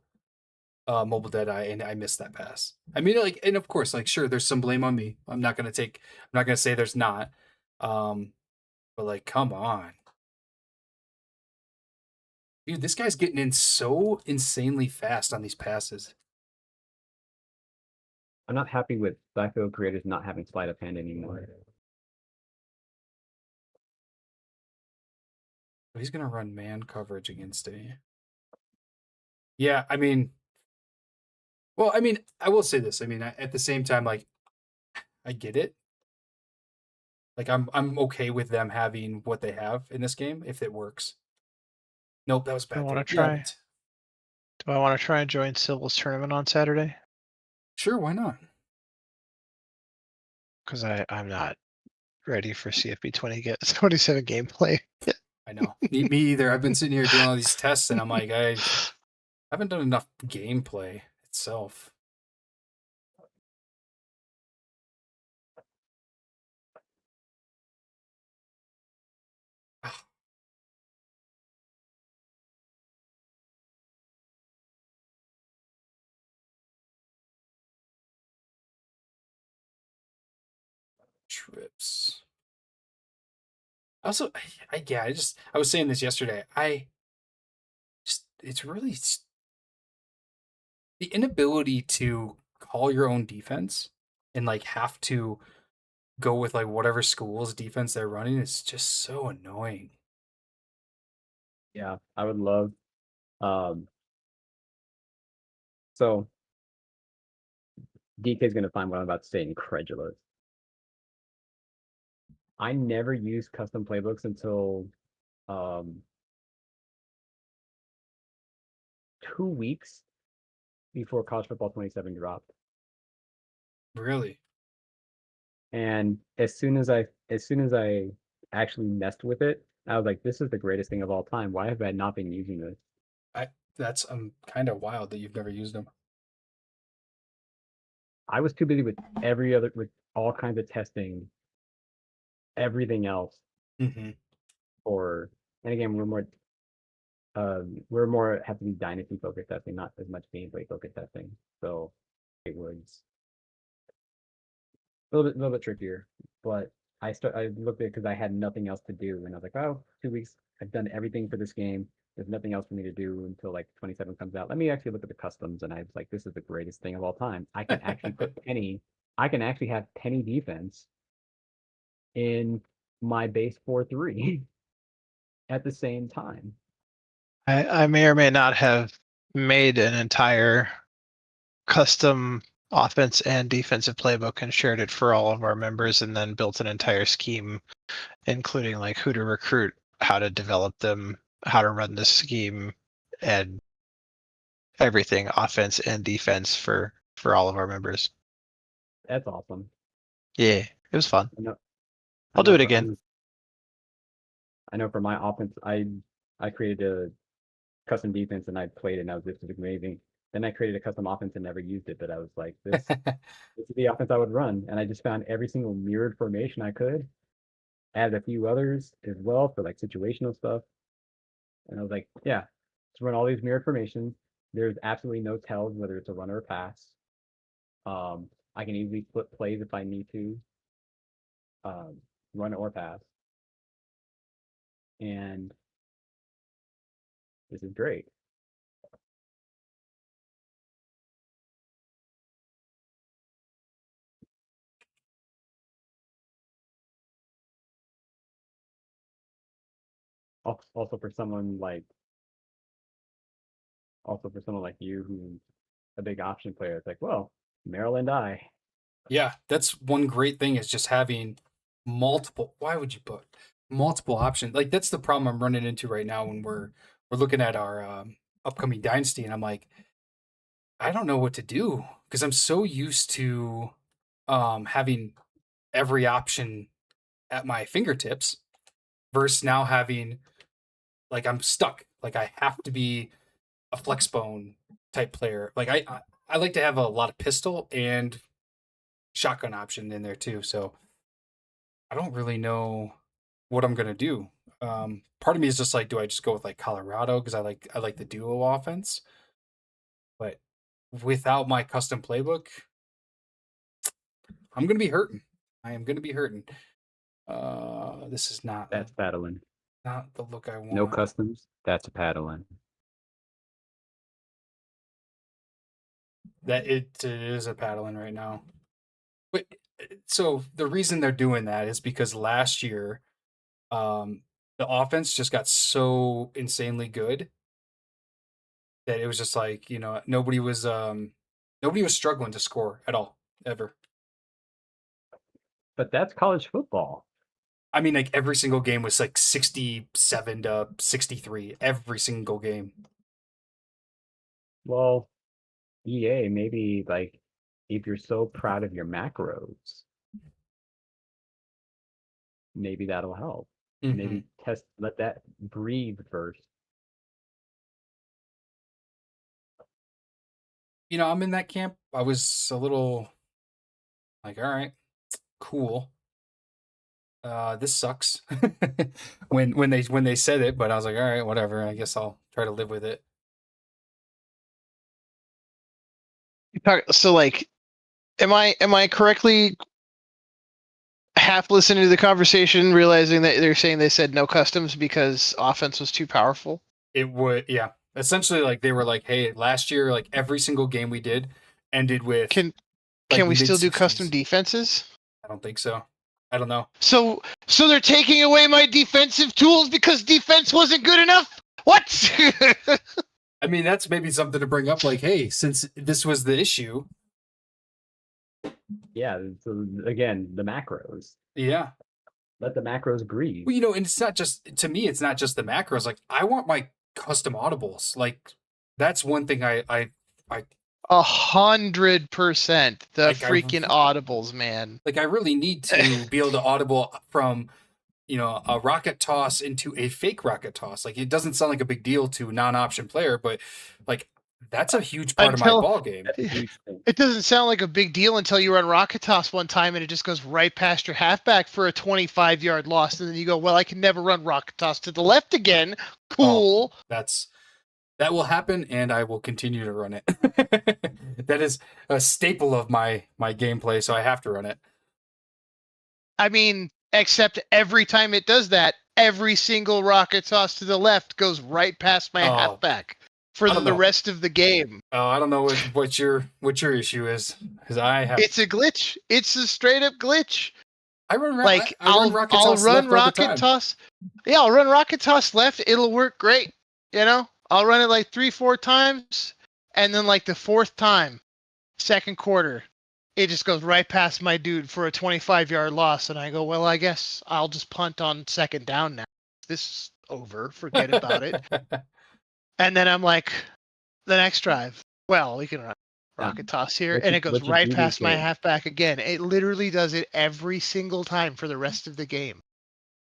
mobile Deadeye, and I missed that pass. I mean, like, and of course, like, sure, there's some blame on me. I'm not gonna say there's not. Um, but like, come on, dude, this guy's getting in so insanely fast on these passes. I'm not happy with backfield creators not having sleight of hand anymore. He's gonna run man coverage against a Yeah, I mean, well, I mean, I will say this. I mean, at the same time, like I get it. Like I'm okay with them having what they have in this game if it works. Nope, that was a Do I bad want to throw. Damn try? it. Do I want to try and join Sybil's tournament on Saturday? Sure, why not? Because I'm not ready for CFB 27 gameplay. I know. Me either. I've been sitting here doing all these tests, and I'm like, I haven't done enough gameplay itself. Ah, trips. Also, yeah, I was saying this yesterday. I just it's really the inability to call your own defense and like have to go with like whatever school's defense they're running is just so annoying. Yeah, I would love. Um, so DK is gonna find what I'm about to say incredulous. I never used custom playbooks until um 2 weeks before college football 27 dropped. Really. And as soon as I actually messed with it, I was like, this is the greatest thing of all time. Why have I not been using this? I that's kind of wild that you've never used them. I was too busy with all kinds of testing, everything else Hmm. for and again we're more have to be dynasty focused testing, not as much gameplay focused testing. So it was a little bit trickier. But I looked at it because I had nothing else to do, and I was like, oh, 2 weeks. I've done everything for this game. There's nothing else for me to do until like 27 comes out. Let me actually look at the customs, and I was like, this is the greatest thing of all time. I can actually put Penny. I can actually have Penny defense in my base 4-3 at the same time. I may or may not have made an entire custom offense and defensive playbook and shared it for all of our members, and then built an entire scheme, including like who to recruit, how to develop them, how to run the scheme, and everything offense and defense for all of our members. That's awesome. Yeah, it was fun. I know. I I'll do know it for again. I know for my offense, I created a custom defense and I played it and I was this is amazing. Then I created a custom offense and never used it, but I was like, this is the offense I would run. And I just found every single mirrored formation I could, added a few others as well for like situational stuff. And I was like, yeah, let's run all these mirrored formations. There's absolutely no tells whether it's a run or a pass. I can easily flip plays if I need to, um, run or pass. And this is great. Also for someone like you who's a big option player, it's like, well, Maryland I. Yeah, that's one great thing is just having multiple. Why would you put multiple options? Like that's the problem I'm running into right now when we're looking at our upcoming dynasty, and I'm like, I don't know what to do because I'm so used to having every option at my fingertips versus now having like I'm stuck. Like I have to be a flex bone type player. Like I like to have a lot of pistol and shotgun option in there too. So I don't really know what I'm gonna do. Part of me is just like, do I just go with like Colorado because I like the duo offense, but without my custom playbook, I'm gonna be hurting. I am gonna be hurting. This is That's paddling. not the look I No want. customs. That's paddling. That it is a paddling right now. But so the reason they're doing that is because last year, um, the offense just got so insanely good that it was just like, nobody was struggling to score at all ever. But that's college football. I mean, like every single game was like 67 to 63 every single game. Well, EA, maybe like if you're so proud of your macros, maybe that'll help. Hmm. Maybe let that breathe first. I'm in that camp. I was a little like, all right, cool. This sucks when they said it, but I was like, all right, whatever. I guess I'll try to live with it. So like, am I correctly half listening to the conversation, realizing that they're saying they said no customs because offense was too powerful? It would, yeah. Essentially, like they were like, hey, last year, like every single game we did ended with Can like can we mid still do custom 60s. defenses? I don't think so. I don't know. So they're taking away my defensive tools because defense wasn't good enough? What? I mean, that's maybe something to bring up. Like, hey, since this was the issue, Yeah. So again, the macros. yeah. Let the macros breathe. Well, and it's not just to me. It's not just the macros. Like, I want my custom audibles. Like, that's one thing I 100% the like. freaking audibles, man. I really need to be able to audible from a rocket toss into a fake rocket toss. Like, it doesn't sound like a big deal to non-option player, but like that's a huge part of my Until ball game. That's a huge thing. it doesn't sound like a big deal until you run rocket toss one time and it just goes right past your halfback for a 25-yard loss, and then you go, well, I can never run rocket toss to the left again. Cool. That will happen, and I will continue to run it. That is a staple of my gameplay, so I have to run it. I mean, except every time it does that, every single rocket toss to the left goes right past my Oh, halfback for I don't the know. rest of the game. Oh, I don't know what your issue is, because I have. It's a glitch. It's a straight up glitch. I run around. Like I run rocket I'll toss run left all the rocket time. toss. Yeah, I'll run rocket toss left. It'll work great. I'll run it like 3-4 times, and then like the fourth time, second quarter, it just goes right past my dude for a 25-yard loss, and I go, well, I guess I'll just punt on second down now. This is over. Forget about it. And then I'm like, the next drive, well, we can run rocket toss here, and it goes What you right do, past my DK. halfback again. It literally does it every single time for the rest of the game.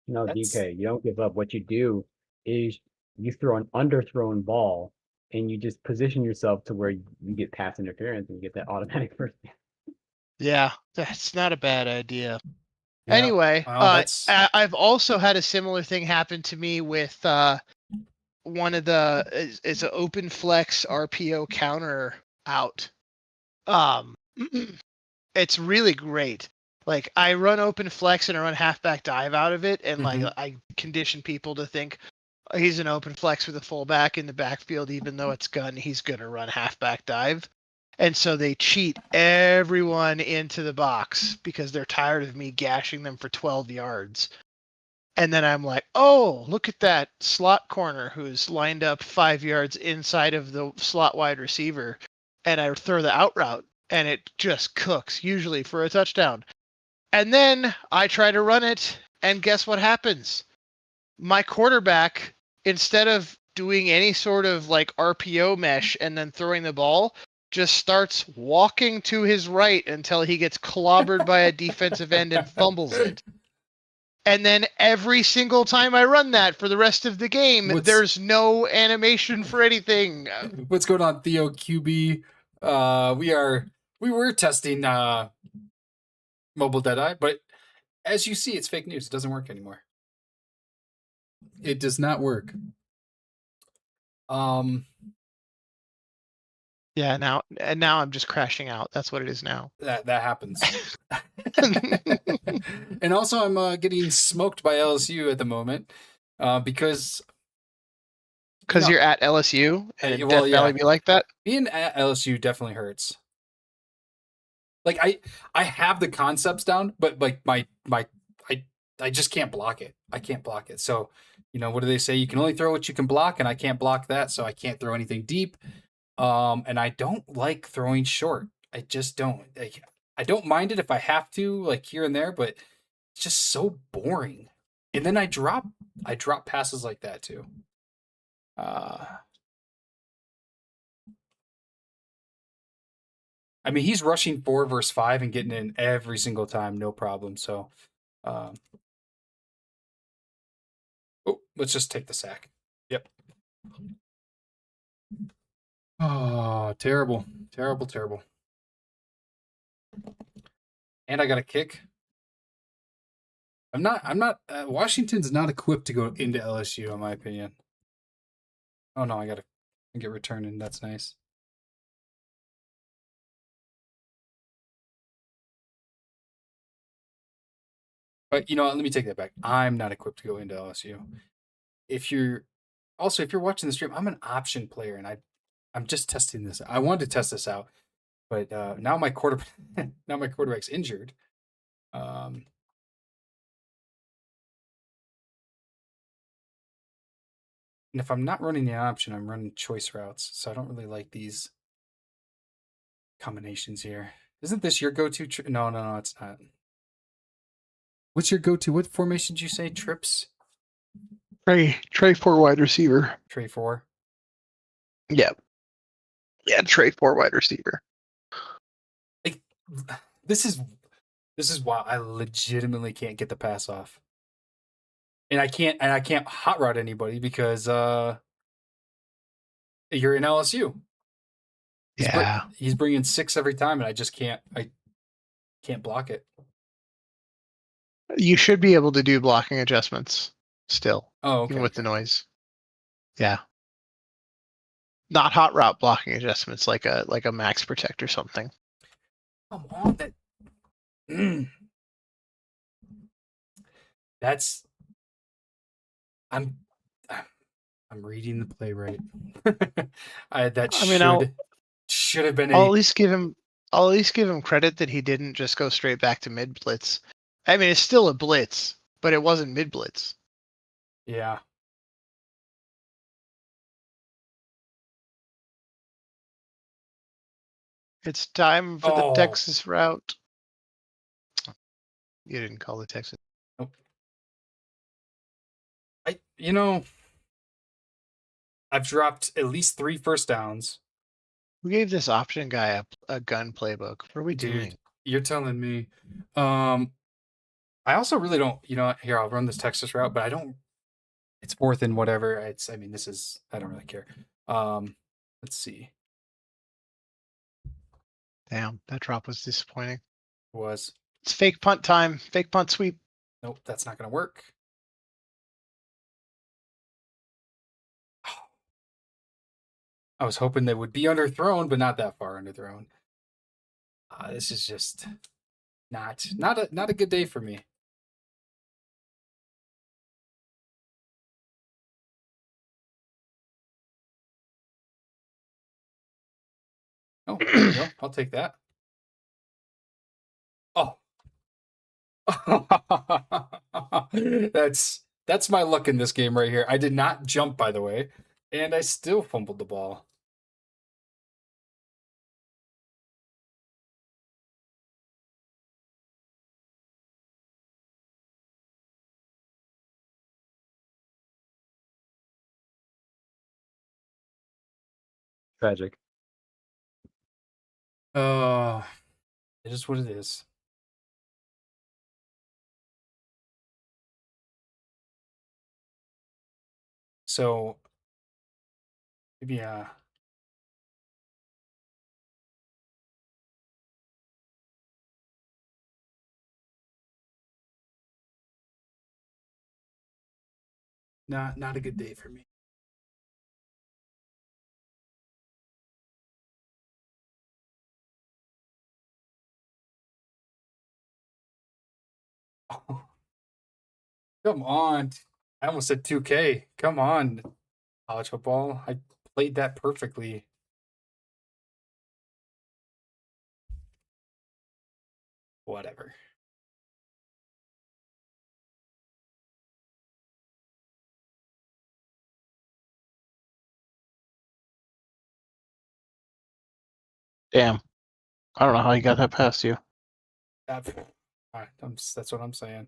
No, That's DK, you don't give up. What you do is you throw an underthrown ball and you just position yourself to where you get pass interference and you get that automatic first down. Yeah, that's not a bad idea. yeah. Anyway, Well, that's I've also had a similar thing happen to me with one of the it's an open flex RPO counter out. Um, it's really great. Like I run open flex and I run halfback dive out of it, and like Mhm. I condition people to think he's an open flex with a fullback in the backfield, even though it's gun, he's gonna run halfback dive. And so they cheat everyone into the box because they're tired of me gashing them for 12 yards. And then I'm like, oh, look at that slot corner who's lined up 5 yards inside of the slot wide receiver. And I throw the out route and it just cooks, usually for a touchdown. And then I try to run it, and guess what happens? My quarterback, instead of doing any sort of like RPO mesh and then throwing the ball, just starts walking to his right until he gets clobbered by a defensive end and fumbles it. And then every single time I run that for the rest of the game, What's there's no animation for anything. what's going on, Theo QB? We were testing Mobile Deadeye, but as you see, it's fake news. It doesn't work anymore. It does not work. Um, Yeah, now I'm just crashing out. That's what it is now. that happens. And also, I'm getting smoked by LSU at the moment because Because you're at LSU and well, Death Valley yeah, be like that. being at LSU definitely hurts. Like I have the concepts down, but like my I just can't block it. I can't block it. So You know, what do they say? You can only throw what you can block, and I can't block that, so I can't throw anything deep. And I don't like throwing short. I just don't. Like, I don't mind it if I have to, like here and there, but it's just so boring. And then I drop passes like that too. Uh, I mean, he's rushing 4 versus 5 and getting in every single time, no problem. So, um, oh, let's just take the sack. Yep. Oh, terrible, terrible, terrible. And I got a kick. I'm not. Washington's not equipped to go into LSU, in my opinion. Oh no, I gotta get returning. That's nice. But you know what? Let me take that back. I'm not equipped to go into LSU. If you're if you're watching the stream, I'm an option player, and I'm just testing this. I wanted to test this out, but now my now my quarterback's injured. Um, and if I'm not running the option, I'm running choice routes. So I don't really like these combinations here. Isn't this your go-to? No, no, no, it's not. What's your go-to? What formation did you say? Trips? Trey for wide receiver. Tray 4? Yeah. Yeah, Trey for wide receiver. Like, this is why I legitimately can't get the pass off. And I can't hot rod anybody because you're in LSU. He's bringing 6 every time, and I can't block it. You should be able to do blocking adjustments still, Oh, okay. even with the noise. Yeah. Not hot route blocking adjustments like a max protect or something. Come on, that's I'm I'm reading the play right. Should have been I'll a at least give him credit that he didn't just go straight back to mid blitz. I mean, it's still a blitz, but it wasn't mid blitz. yeah. It's time for the Oh, Texas route. You didn't call the Texas. nope. You know, I've dropped at least 3 first downs. Who gave this option guy a gun playbook? What are we doing? Dude, you're telling me. I also really don't, you know, here I'll run this Texas route, but I don't. It's 4th and whatever. I mean, this is. I don't really care. Let's see. Damn, that drop was disappointing. It was. It's fake punt time. Fake punt sweep. Nope, that's not gonna work. I was hoping they would be underthrown, but not that far underthrown. This is just not a good day for me. Oh, there you go. I'll take that. Oh. That's my luck in this game right here. I did not jump, by the way, and I still fumbled the ball. Tragic. It is what it is. So maybe not a good day for me. Oh, come on. I almost said 2K. Come on. College football. I played that perfectly. Whatever. Damn. I don't know how he got that past you. That's what I'm saying.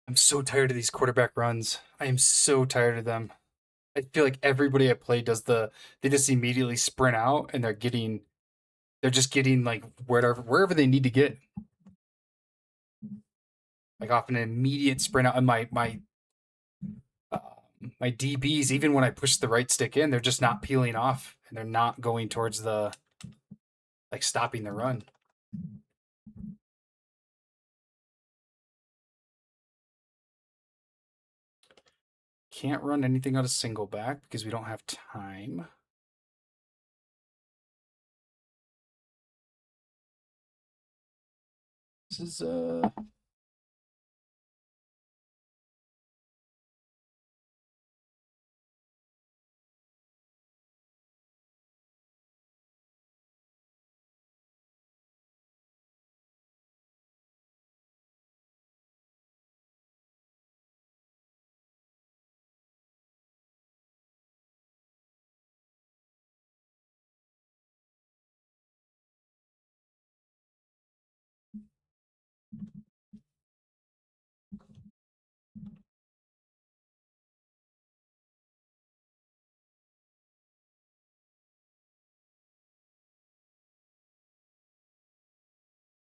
I'm so tired of these quarterback runs. I am so tired of them. I feel like everybody I play they just immediately sprint out and they're just getting like wherever they need to get. Like off an immediate sprint out, and uh, my DBs, even when I push the right stick in, they're just not peeling off and they're not going towards the like stopping the run. Can't run anything out of single back because we don't have time. This is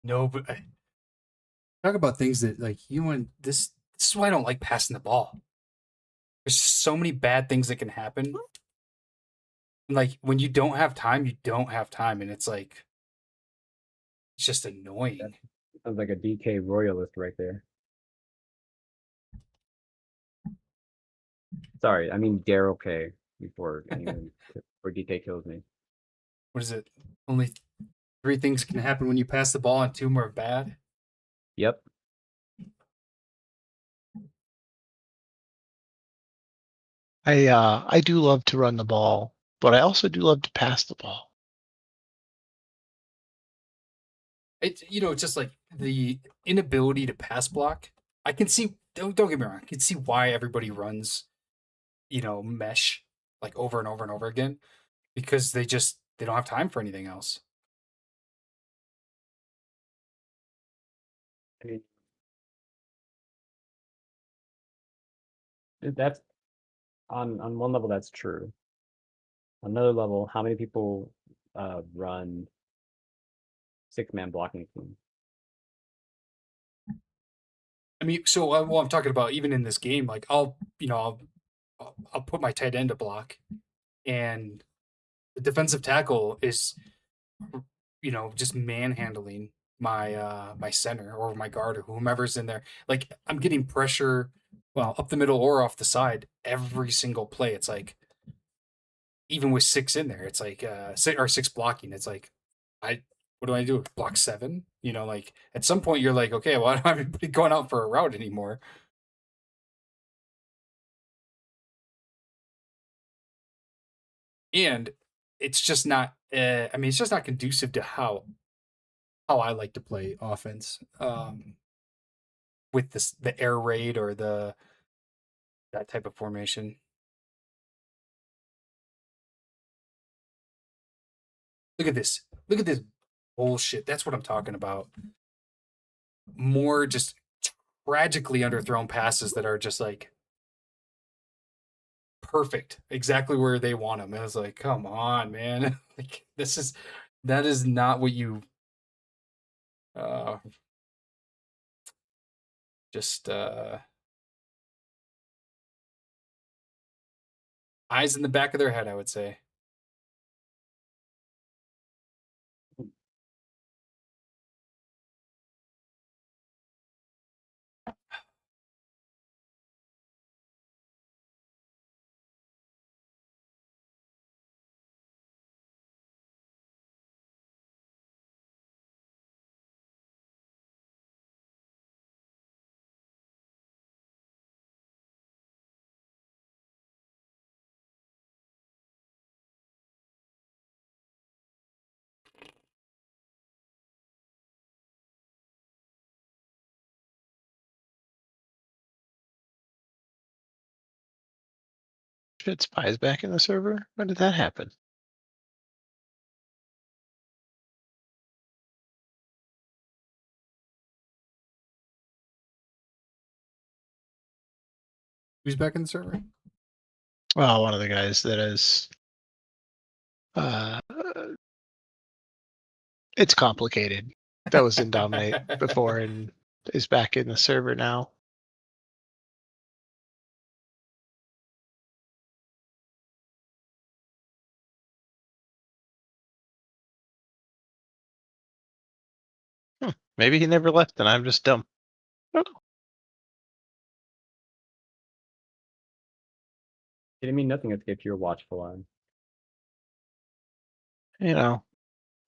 no, but talk about things that like you want this. This is why I don't like passing the ball. There's so many bad things that can happen. Like when you don't have time, you don't have time, and it's like it's just That annoying. sounds like a DK royalist right there. Sorry, I mean Daryl K. Before anyone before DK kills me. What is it? Only three things can happen when you pass the ball, and two more bad. Yep. I do love to run the ball, but I also do love to pass the ball. It's it's just like the inability to pass block. I can see. Don't get me wrong. I can see why everybody runs, mesh like over and over and over again because they don't have time for anything else. I mean, that's on one level that's true. On another level, how many people run 6-man blocking team? I mean, so well, I'm talking about even in this game, like I'll put my tight end to block, and the defensive tackle is just manhandling my center or my guard or whomever's in there. Like I'm getting pressure, well, up the middle or off the side every single play. It's like even with six in there, it's like six blocking. It's like I what do I do? Block seven? Like at some point you're like, okay, well, I don't have anybody going out for a route anymore. And it's just not. I mean, it's just not conducive to how I like to play offense. With the air raid or the that type of formation. Look at this. Look at this bullshit. That's what I'm talking about. More just tragically underthrown passes that are just like perfect, exactly where they want them. And I was like, come on, man. Like that is not what you uh just eyes in the back of their head, I would say. Shit, Spy's back in the server? When did that happen? Who's back in the server? Well, one of the guys that is. It's complicated. That was in Dominate before and is back in the server now. Maybe he never left and I'm just dumb. I don't know. It didn't mean nothing if you're watchful on. You know,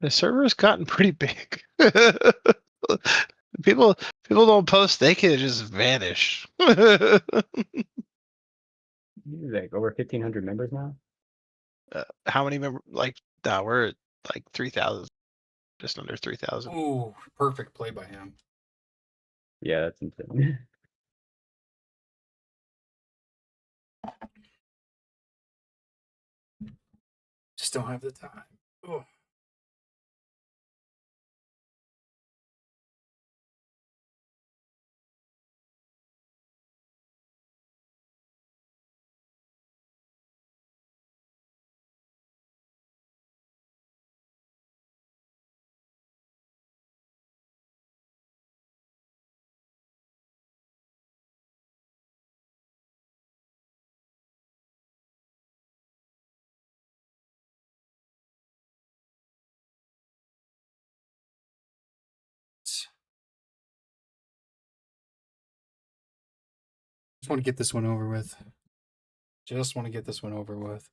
the server has gotten pretty big. people don't post, they can just vanish. Like over 1,500 members now. How many members? We're at like 3,000, just under 3,000. Ooh, perfect play by him. Yeah, that's insane. Just don't have the time. Oh. Just want to get this one over with. Just want to get this one over with.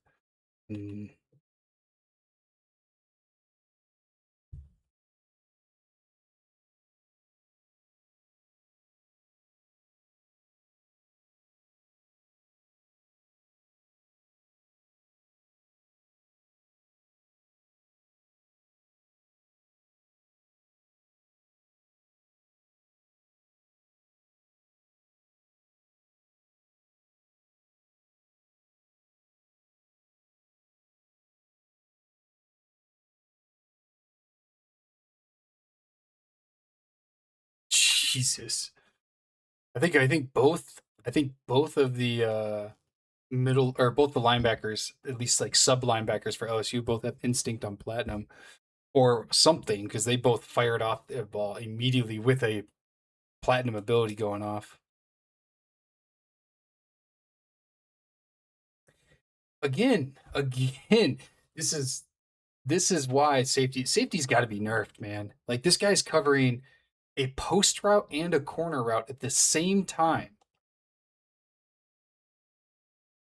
Jesus. I think both of the middle or both the linebackers, at least like sub linebackers for LSU, both have instinct on platinum or something because they both fired off the ball immediately with a platinum ability going off. Again, this is why safety's got to be nerfed, man. Like this guy's covering a post route and a corner route at the same time.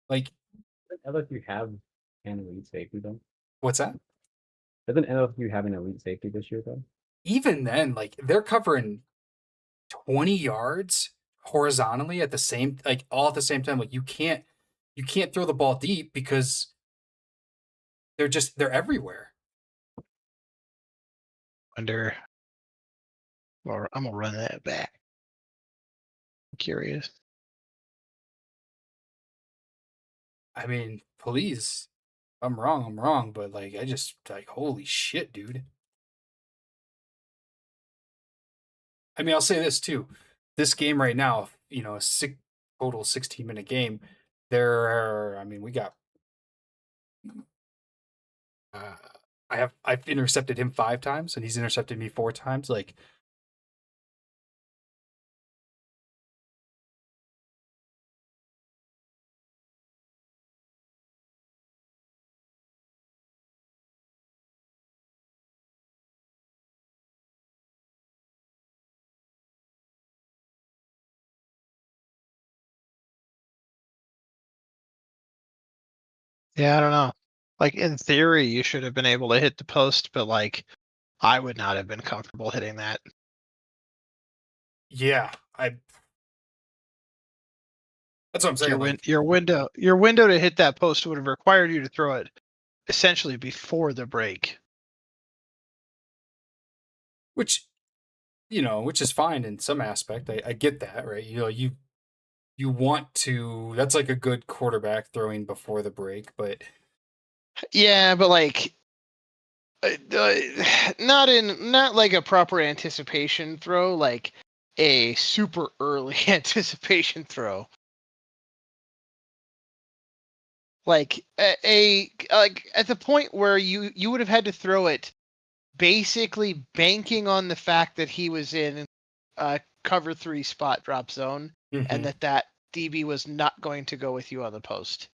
Like, LSU have an elite safety though. what's that? Doesn't LSU have an elite safety this year though? Even then, like they're covering 20 yards horizontally at the same, like all at the same time. Like you can't throw the ball deep because they're everywhere. Wonder. Or I'm gonna run that back. I'm curious. I mean, please. I'm wrong, but like I just like holy shit, dude. I mean, I'll say this too. This game right now, you know, a total 16-minute game. We got uh, I've intercepted him 5 times and he's intercepted me 4 times. Like Yeah, I don't know. Like in theory, you should have been able to hit the post, but like I would not have been comfortable hitting that. yeah, that's what I'm saying. Your window to hit that post would have required you to throw it essentially before the break. Which is fine in some aspect. I get that, right? You know, you you want to. That's like a good quarterback throwing before the break, but Yeah, but like not like a proper anticipation throw, like a super early anticipation throw. Like like at the point where you would have had to throw it basically banking on the fact that he was in cover 3 spot drop zone and Mhm. that DB was not going to go with you on the post.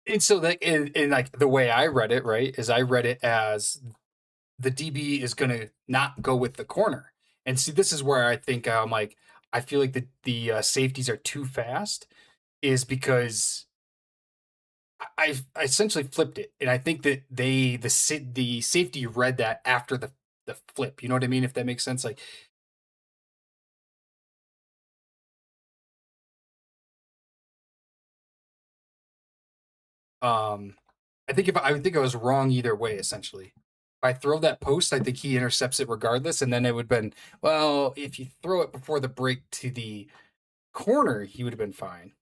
And so that in like the way I read it, right, is I read it as the DB is gonna not go with the corner. And see, this is where I think I'm like, I feel like the safeties are too fast, is because I essentially flipped it, and I think that the safety read that after the flip. You know what I mean? If that makes sense, like um, I think I was wrong either way. Essentially, if I throw that post, I think he intercepts it regardless, and then it would have been, well, if you throw it before the break to the corner, he would have been fine.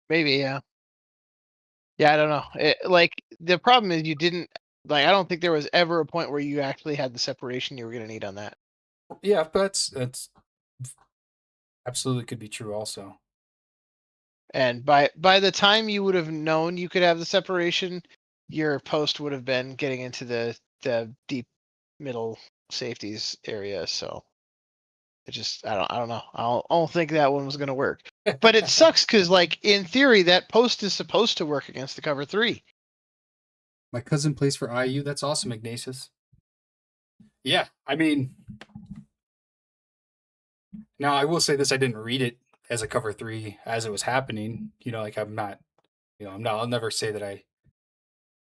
Maybe, yeah. Yeah, I don't know. Like the problem is you didn't like I don't think there was ever a point where you actually had the separation you were going to need on that. Yeah, but that's absolutely could be true also. And by the time you would have known you could have the separation, your post would have been getting into the deep middle safeties area. So I don't know. I don't think that one was going to work. But it sucks because like in theory that post is supposed to work against the cover 3. My cousin plays for IU. That's awesome, Ignatius. Yeah, I mean, now I will say this: I didn't read it as a cover 3 as it was happening. You know, like I'm not, I'm not. I'll never say that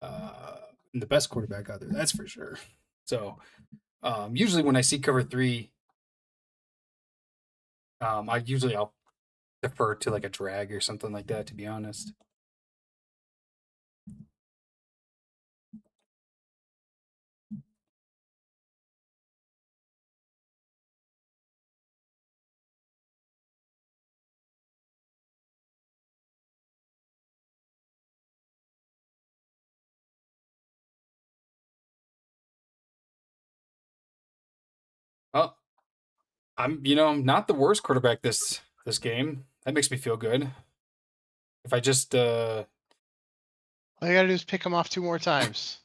I'm the best quarterback out there. That's for sure. So usually when I see cover 3, I'll defer to like a drag or something like that. To be honest. Well, I'm not the worst quarterback this game. That makes me feel good. If I just All you got to do is pick them off 2 more times.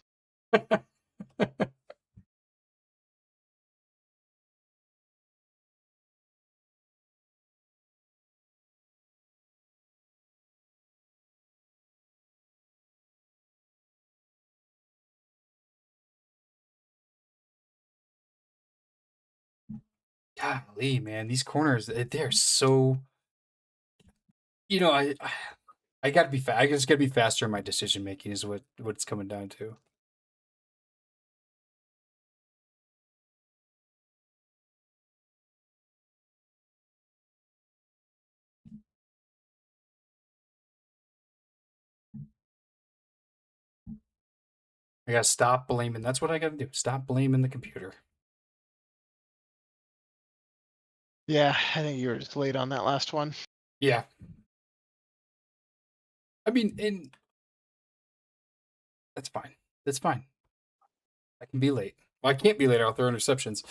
golly, man, these corners they're so. You know, I gotta be I just gotta be faster in my decision making is what it's coming down to. I gotta stop blaming. That's what I gotta do. Stop blaming the computer. Yeah, I think you were just late on that last one. Yeah. I mean, and that's fine. That's fine. I can be late. Well, I can't be late. I'll throw interceptions.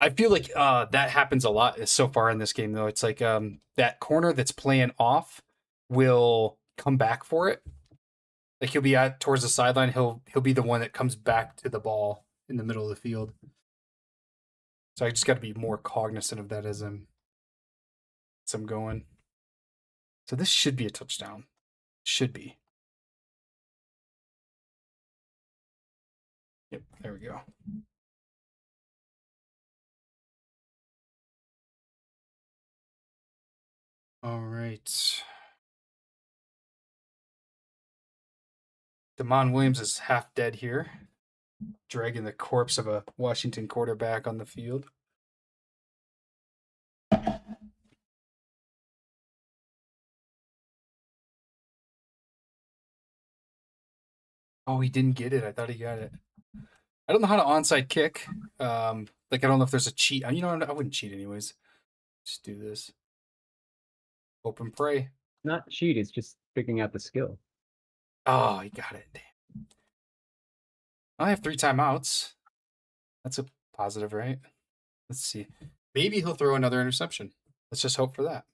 I feel like that happens a lot so far in this game, though. It's like that corner that's playing off will come back for it. Like he'll be at towards the sideline. He'll be the one that comes back to the ball in the middle of the field. So I just got to be more cognizant of that as I'm going. So this should be a touchdown. Should be. Yep, there we go. All right. Damon Williams is half dead here, dragging the corpse of a Washington quarterback on the field. Oh, he didn't get it. I thought he got it. I don't know how to onside kick. Like I don't know if there's a cheat. You know, I wouldn't cheat anyways. Just do this. Hope and pray. Not cheat, it's just figuring out the skill. Oh, he got it. Damn. I have 3 timeouts. That's a positive, right? Let's see. Maybe he'll throw another interception. Let's just hope for that.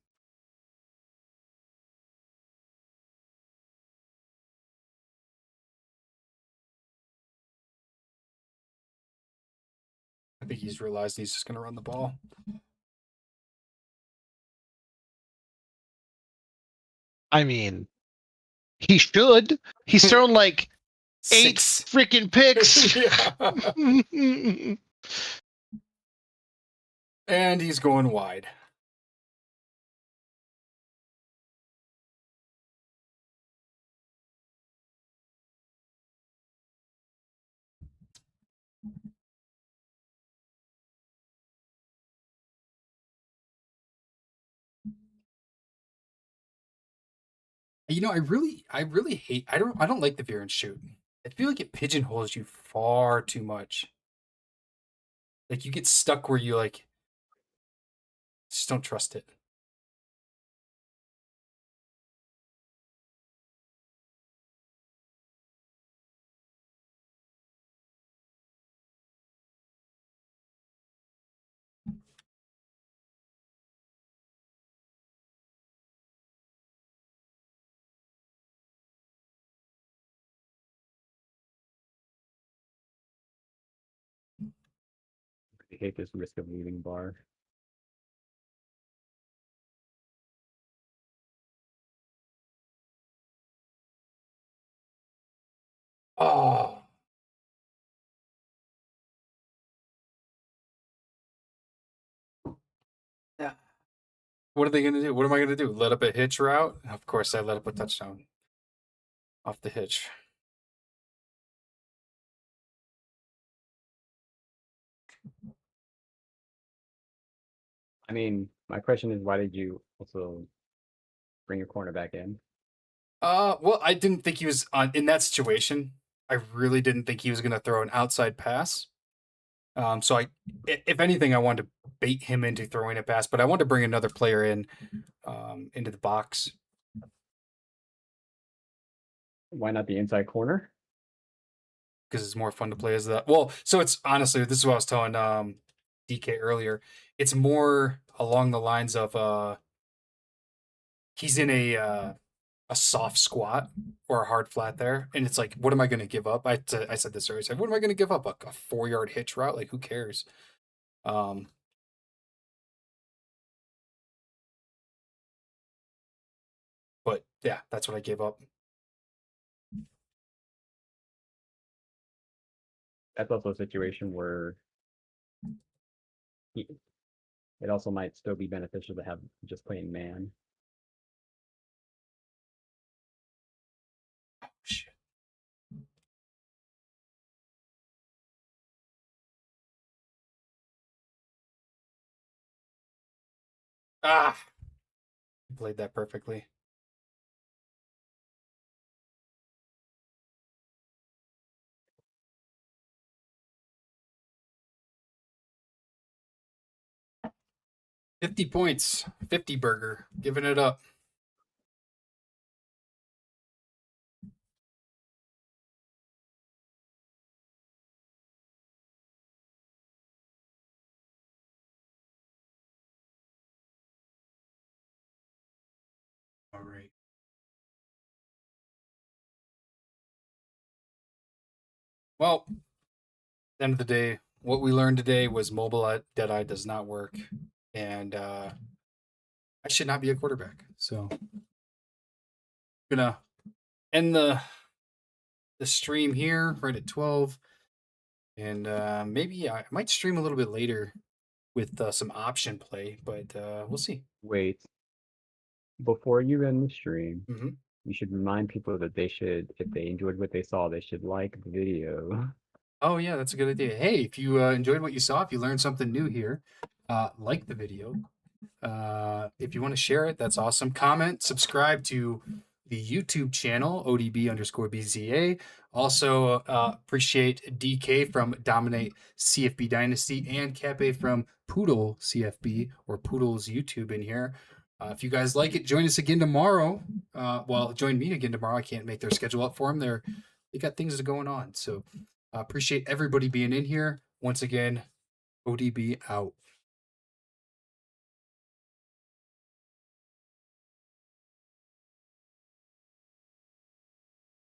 I think he's realized he's just going to run the ball. I mean, he should. He's thrown like 8 6. freaking picks. Yeah. And he's going wide. You know, I really hate. I don't like the veer and shoot. I feel like it pigeonholes you far too much. Like you get stuck where you like just don't trust it. I hate this risk of leaving bar. Oh. Yeah. What are they going to do? What am I going to do? Let up a hitch route? Of course, I let up a touchdown off the hitch. I mean, my question is, why did you also bring your cornerback in? Well, I didn't think he was on in that situation. I really didn't think he was going to throw an outside pass. So if anything, I wanted to bait him into throwing a pass, but I wanted to bring another player in, into the box. Why not the inside corner? Because it's more fun to play as that. Well, so it's honestly, this is what I was telling DK earlier. It's more along the lines of he's in a soft squat or a hard flat there, and it's like, what am I going to give up? I said this earlier. I said, what am I going to give up? A 4-yard hitch route? Like, who cares? But yeah, that's what I gave up. That's also a situation where it also might still be beneficial to have just playing man. Oh, shit. Ah, you played that perfectly. $50, 50 burger, giving it up. All right. Well, at the end of the day, what we learned today was Mobile Deadeye does not work, and I should not be a quarterback. So, gonna end the stream here right at 12, and maybe I might stream a little bit later with some option play, but we'll see. Wait, before you end the stream, Mm-hmm. you should remind people that they should, if they enjoyed what they saw, they should like the video. Oh yeah, that's a good idea. Hey, if you enjoyed what you saw, if you learned something new here, like the video. If you want to share it, that's awesome. Comment, subscribe to the YouTube channel, ODB_BZA. Also, appreciate DK from Dominate CFB Dynasty and Cape from Poodle CFB or Poodle's YouTube in here. If you guys like it, join us again tomorrow. Well, join me again tomorrow. I can't make their schedule up for them. They got things going on. So appreciate everybody being in here. Once again, ODB out.